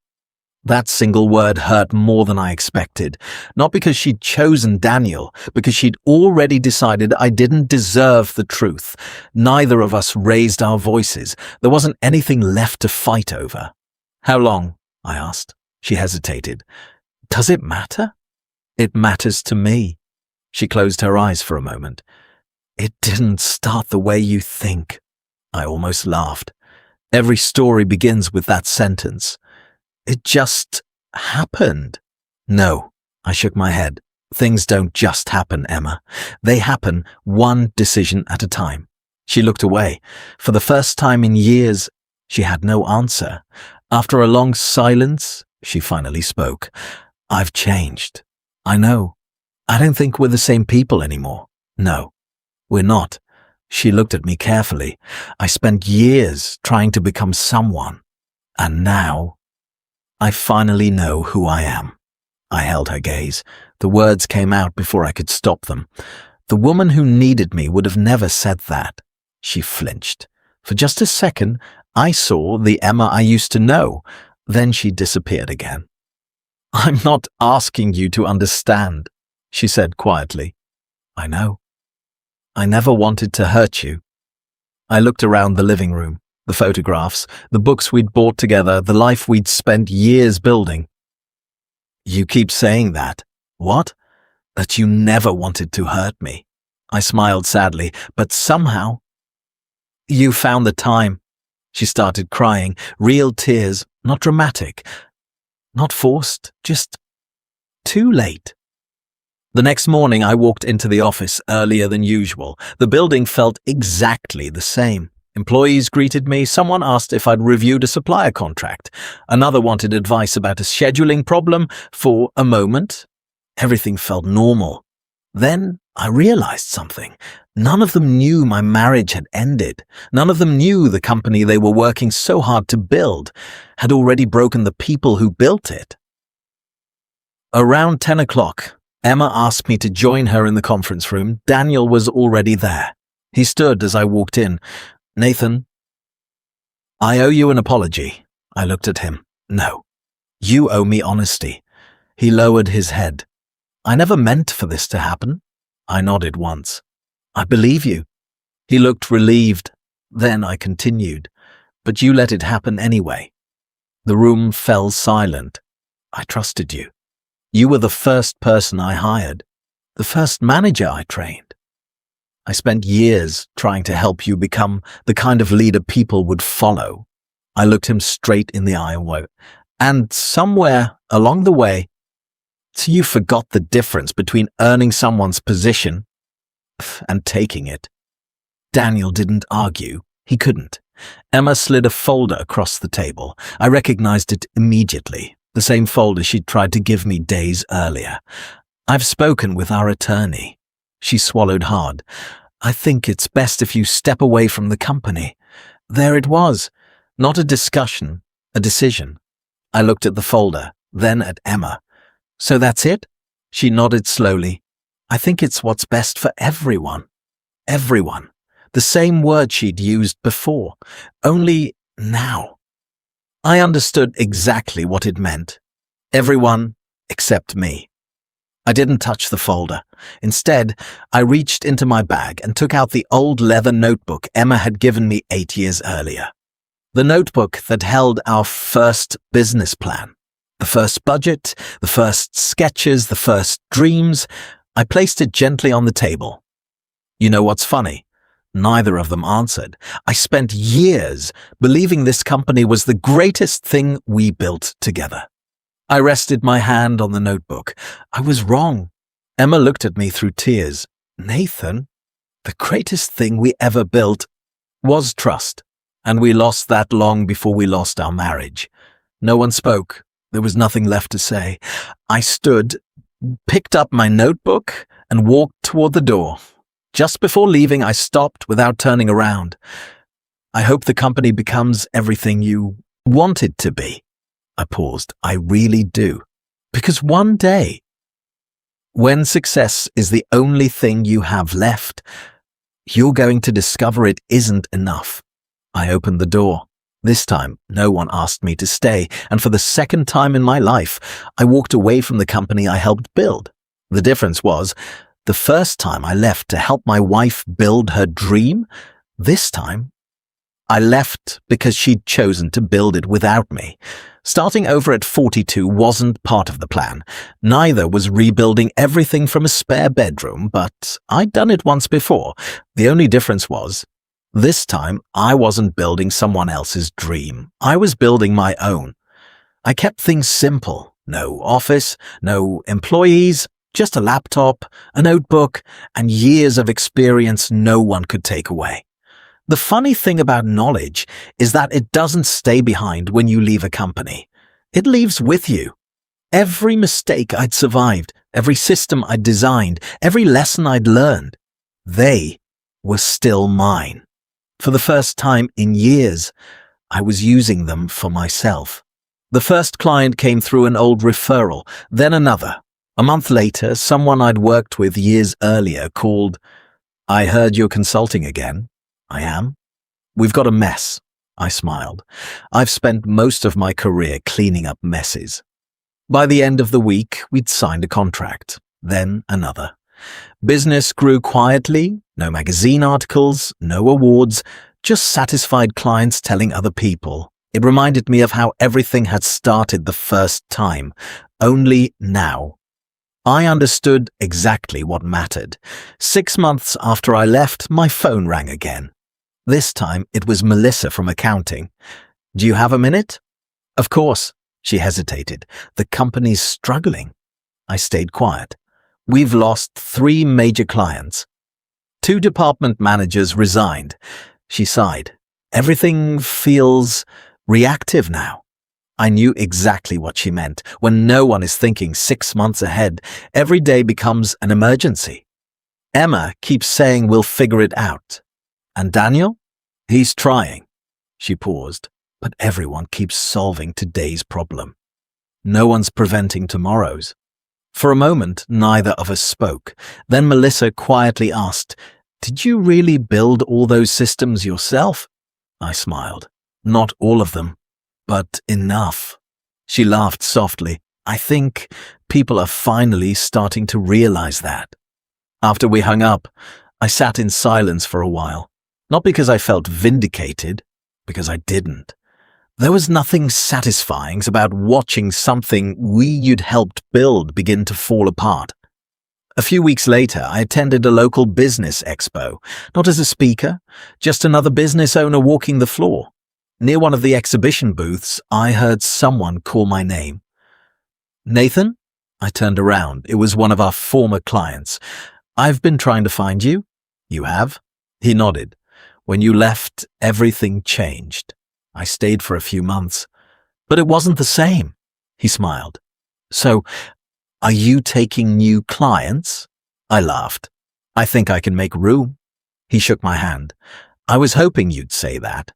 That single word hurt more than I expected, not because she'd chosen Daniel, because she'd already decided I didn't deserve the truth. Neither of us raised our voices. There wasn't anything left to fight over. How long? I asked. She hesitated. Does it matter? It matters to me. She closed her eyes for a moment. It didn't start the way you think. I almost laughed. Every story begins with that sentence. It just happened. No, I shook my head. Things don't just happen, Emma. They happen one decision at a time. She looked away. For the first time in years, she had no answer. After a long silence, she finally spoke. I've changed. I know. I don't think we're the same people anymore. No, we're not. She looked at me carefully. I spent years trying to become someone. And now I finally know who I am. I held her gaze. The words came out before I could stop them. The woman who needed me would have never said that. She flinched. For just a second, I saw the Emma I used to know. Then she disappeared again. "I'm not asking you to understand," she said quietly. "I know. I never wanted to hurt you." I looked around the living room, the photographs, the books we'd bought together, the life we'd spent years building. "You keep saying that." "What?" "That you never wanted to hurt me." I smiled sadly, but somehow... "You found the time." She started crying, real tears, not dramatic, not forced, just too late. The next morning, I walked into the office earlier than usual. The building felt exactly the same. Employees greeted me. Someone asked if I'd reviewed a supplier contract. Another wanted advice about a scheduling problem. For a moment, everything felt normal. Then I realized something. None of them knew my marriage had ended. None of them knew the company they were working so hard to build had already broken the people who built it. Around 10 o'clock, Emma asked me to join her in the conference room. Daniel was already there. He stood as I walked in. "Nathan, I owe you an apology." I looked at him. "No, you owe me honesty." He lowered his head. "I never meant for this to happen." I nodded once. "I believe you." He looked relieved. Then I continued. "But you let it happen anyway." The room fell silent. "I trusted you. You were the first person I hired, the first manager I trained. I spent years trying to help you become the kind of leader people would follow." I looked him straight in the eye and somewhere along the way, so you forgot the difference between earning someone's position and taking it. Daniel didn't argue. He couldn't. Emma slid a folder across the table. I recognized it immediately, the same folder she'd tried to give me days earlier. "I've spoken with our attorney." She swallowed hard. "I think it's best if you step away from the company." There it was. Not a discussion, a decision. I looked at the folder, then at Emma. "So that's it?" She nodded slowly. "I think it's what's best for everyone." Everyone. The same word she'd used before. Only now. I understood exactly what it meant. Everyone except me. I didn't touch the folder. Instead, I reached into my bag and took out the old leather notebook Emma had given me 8 years earlier. The notebook that held our first business plan. The first budget, the first sketches, the first dreams. I placed it gently on the table. You know what's funny? Neither of them answered. I spent years believing this company was the greatest thing we built together. I rested my hand on the notebook. I was wrong. Emma looked at me through tears. "Nathan, the greatest thing we ever built was trust, and we lost that long before we lost our marriage." No one spoke. There was nothing left to say. I stood, picked up my notebook, and walked toward the door. Just before leaving, I stopped without turning around. "I hope the company becomes everything you want it to be." I paused. "I really do. Because one day, when success is the only thing you have left, you're going to discover it isn't enough." I opened the door. This time, no one asked me to stay, and for the second time in my life, I walked away from the company I helped build. The difference was, the first time I left to help my wife build her dream. This time, I left because she'd chosen to build it without me. Starting over at 42 wasn't part of the plan. Neither was rebuilding everything from a spare bedroom, but I'd done it once before. The only difference was, this time I wasn't building someone else's dream. I was building my own. I kept things simple. No office, no employees, just a laptop, a notebook, and years of experience no one could take away. The funny thing about knowledge is that it doesn't stay behind when you leave a company. It leaves with you. Every mistake I'd survived, every system I'd designed, every lesson I'd learned, they were still mine. For the first time in years, I was using them for myself. The first client came through an old referral, then another. A month later, someone I'd worked with years earlier called. "I heard you're consulting again." "I am." We've got a mess, I smiled. I've spent most of my career cleaning up messes. By the end of the week, we'd signed a contract, then another. Business grew quietly, no magazine articles, no awards, just satisfied clients telling other people. It reminded me of how everything had started the first time, only now. I understood exactly what mattered. 6 months after I left, my phone rang again. This time, it was Melissa from accounting. "Do you have a minute?" "Of course." She hesitated. "The company's struggling." I stayed quiet. "We've lost 3 major clients. 2 department managers resigned." She sighed. "Everything feels reactive now." I knew exactly what she meant. When no one is thinking 6 months ahead, every day becomes an emergency. "Emma keeps saying we'll figure it out. And Daniel? He's trying." She paused. "But everyone keeps solving today's problem. No one's preventing tomorrow's." For a moment, neither of us spoke. Then Melissa quietly asked, "Did you really build all those systems yourself?" I smiled. "Not all of them, but enough." She laughed softly. "I think people are finally starting to realize that." After we hung up, I sat in silence for a while. Not because I felt vindicated, because I didn't. There was nothing satisfying about watching something you'd helped build begin to fall apart. A few weeks later, I attended a local business expo, not as a speaker, just another business owner walking the floor. Near one of the exhibition booths, I heard someone call my name. "Nathan?" I turned around. It was one of our former clients. "I've been trying to find you." "You have?" He nodded. "When you left, everything changed. I stayed for a few months. But it wasn't the same." He smiled. "So, are you taking new clients?" I laughed. "I think I can make room." He shook my hand. "I was hoping you'd say that."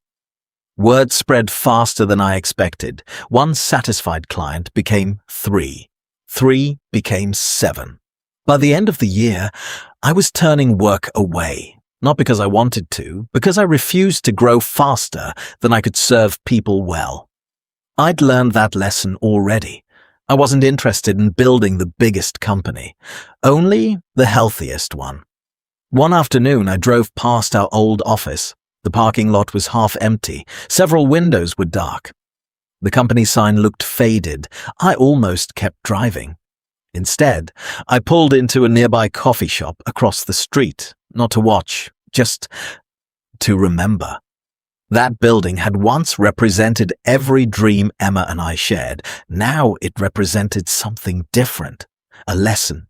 Word spread faster than I expected. One satisfied client became 3. 3 became 7. By the end of the year, I was turning work away. Not because I wanted to, because I refused to grow faster than I could serve people well. I'd learned that lesson already. I wasn't interested in building the biggest company, only the healthiest one. One afternoon, I drove past our old office. The parking lot was half empty. Several windows were dark. The company sign looked faded. I almost kept driving. Instead, I pulled into a nearby coffee shop across the street, not to watch, just to remember. That building had once represented every dream Emma and I shared. Now it represented something different, a lesson.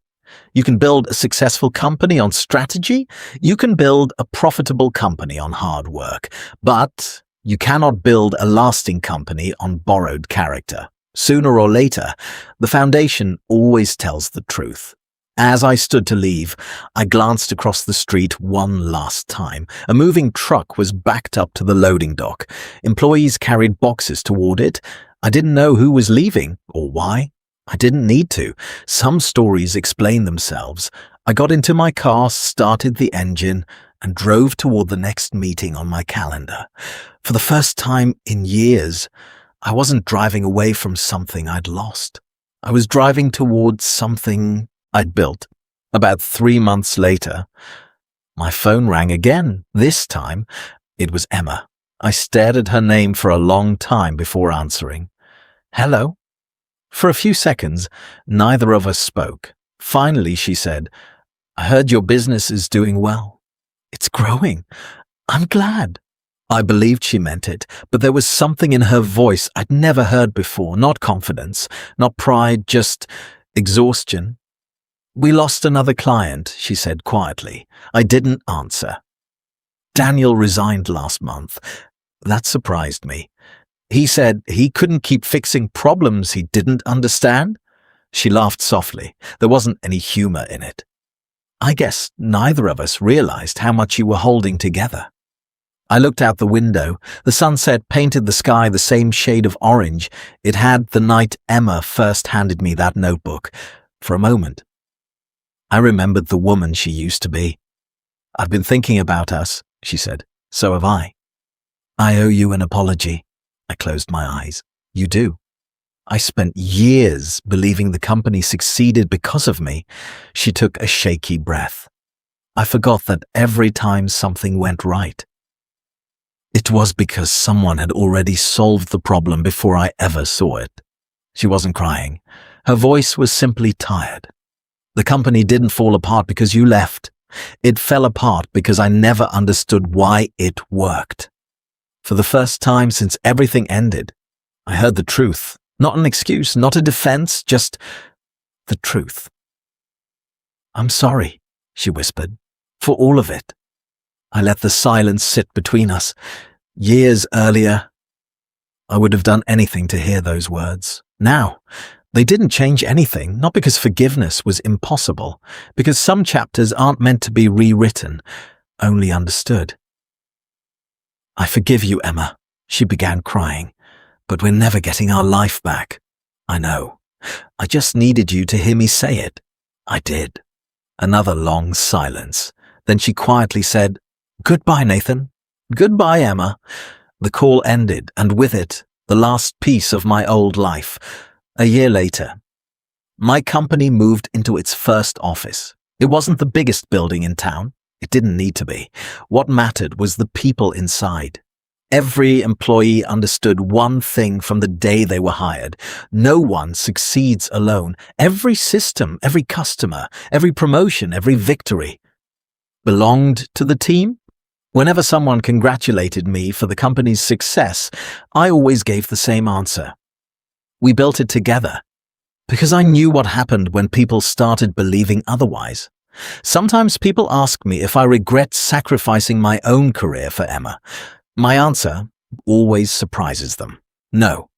You can build a successful company on strategy. You can build a profitable company on hard work. But you cannot build a lasting company on borrowed character. Sooner or later, the foundation always tells the truth. As I stood to leave, I glanced across the street one last time. A moving truck was backed up to the loading dock. Employees carried boxes toward it. I didn't know who was leaving or why. I didn't need to. Some stories explain themselves. I got into my car, started the engine, and drove toward the next meeting on my calendar. For the first time in years, I wasn't driving away from something I'd lost. I was driving towards something I'd built. About 3 months later, my phone rang again. This time, it was Emma. I stared at her name for a long time before answering. "Hello?" For a few seconds, neither of us spoke. Finally, she said, "I heard your business is doing well. It's growing. I'm glad." I believed she meant it, but there was something in her voice I'd never heard before. Not confidence, not pride, just exhaustion. "We lost another client," she said quietly. I didn't answer. "Daniel resigned last month." That surprised me. "He said he couldn't keep fixing problems he didn't understand." She laughed softly. There wasn't any humor in it. "I guess neither of us realized how much you were holding together." I looked out the window. The sunset painted the sky the same shade of orange it had the night Emma first handed me that notebook. For a moment, I remembered the woman she used to be. "I've been thinking about us," she said. "So have I." I owe you an apology. I closed my eyes. You do. I spent years believing the company succeeded because of me. She took a shaky breath. I forgot that every time something went right, it was because someone had already solved the problem before I ever saw it. She wasn't crying. Her voice was simply tired. The company didn't fall apart because you left. It fell apart because I never understood why it worked. For the first time since everything ended, I heard the truth. Not an excuse, not a defense, just the truth. I'm sorry, she whispered, for all of it. I let the silence sit between us. Years earlier, I would have done anything to hear those words. Now, they didn't change anything, not because forgiveness was impossible, because some chapters aren't meant to be rewritten, only understood. I forgive you, Emma, she began crying, but we're never getting our life back. I know. I just needed you to hear me say it. I did. Another long silence. Then she quietly said, "Goodbye, Nathan. Goodbye, Emma." The call ended, and with it, the last piece of my old life. A year later, my company moved into its first office. It wasn't the biggest building in town. It didn't need to be. What mattered was the people inside. Every employee understood one thing from the day they were hired. No one succeeds alone. Every system, every customer, every promotion, every victory belonged to the team. Whenever someone congratulated me for the company's success, I always gave the same answer. We built it together, because I knew what happened when people started believing otherwise. Sometimes people ask me if I regret sacrificing my own career for Emma. My answer always surprises them. No,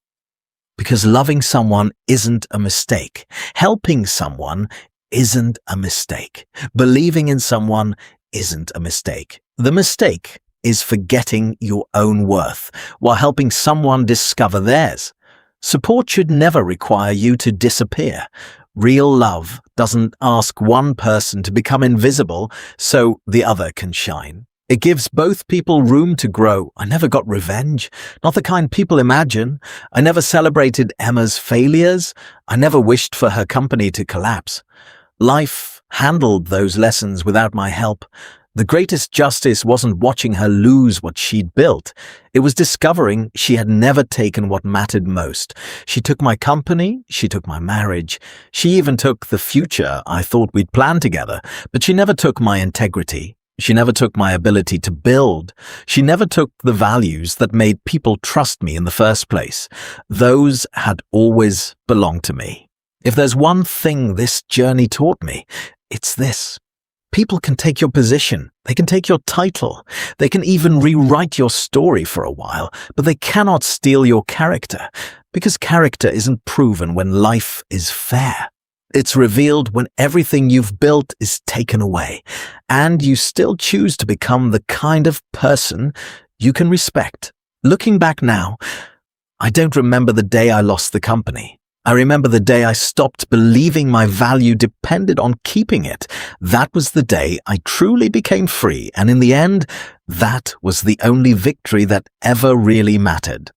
because loving someone isn't a mistake. Helping someone isn't a mistake. Believing in someone isn't a mistake. The mistake is forgetting your own worth while helping someone discover theirs. Support should never require you to disappear. Real love doesn't ask one person to become invisible so the other can shine. It gives both people room to grow. I never got revenge, not the kind people imagine. I never celebrated Emma's failures. I never wished for her company to collapse. Life handled those lessons without my help. The greatest justice wasn't watching her lose what she'd built. It was discovering she had never taken what mattered most. She took my company, she took my marriage, she even took the future I thought we'd planned together, but she never took my integrity. She never took my ability to build. She never took the values that made people trust me in the first place. Those had always belonged to me. If there's one thing this journey taught me, it's this. People can take your position, they can take your title, they can even rewrite your story for a while, but they cannot steal your character, because character isn't proven when life is fair. It's revealed when everything you've built is taken away, and you still choose to become the kind of person you can respect. Looking back now, I don't remember the day I lost the company. I remember the day I stopped believing my value depended on keeping it. That was the day I truly became free, and in the end, that was the only victory that ever really mattered.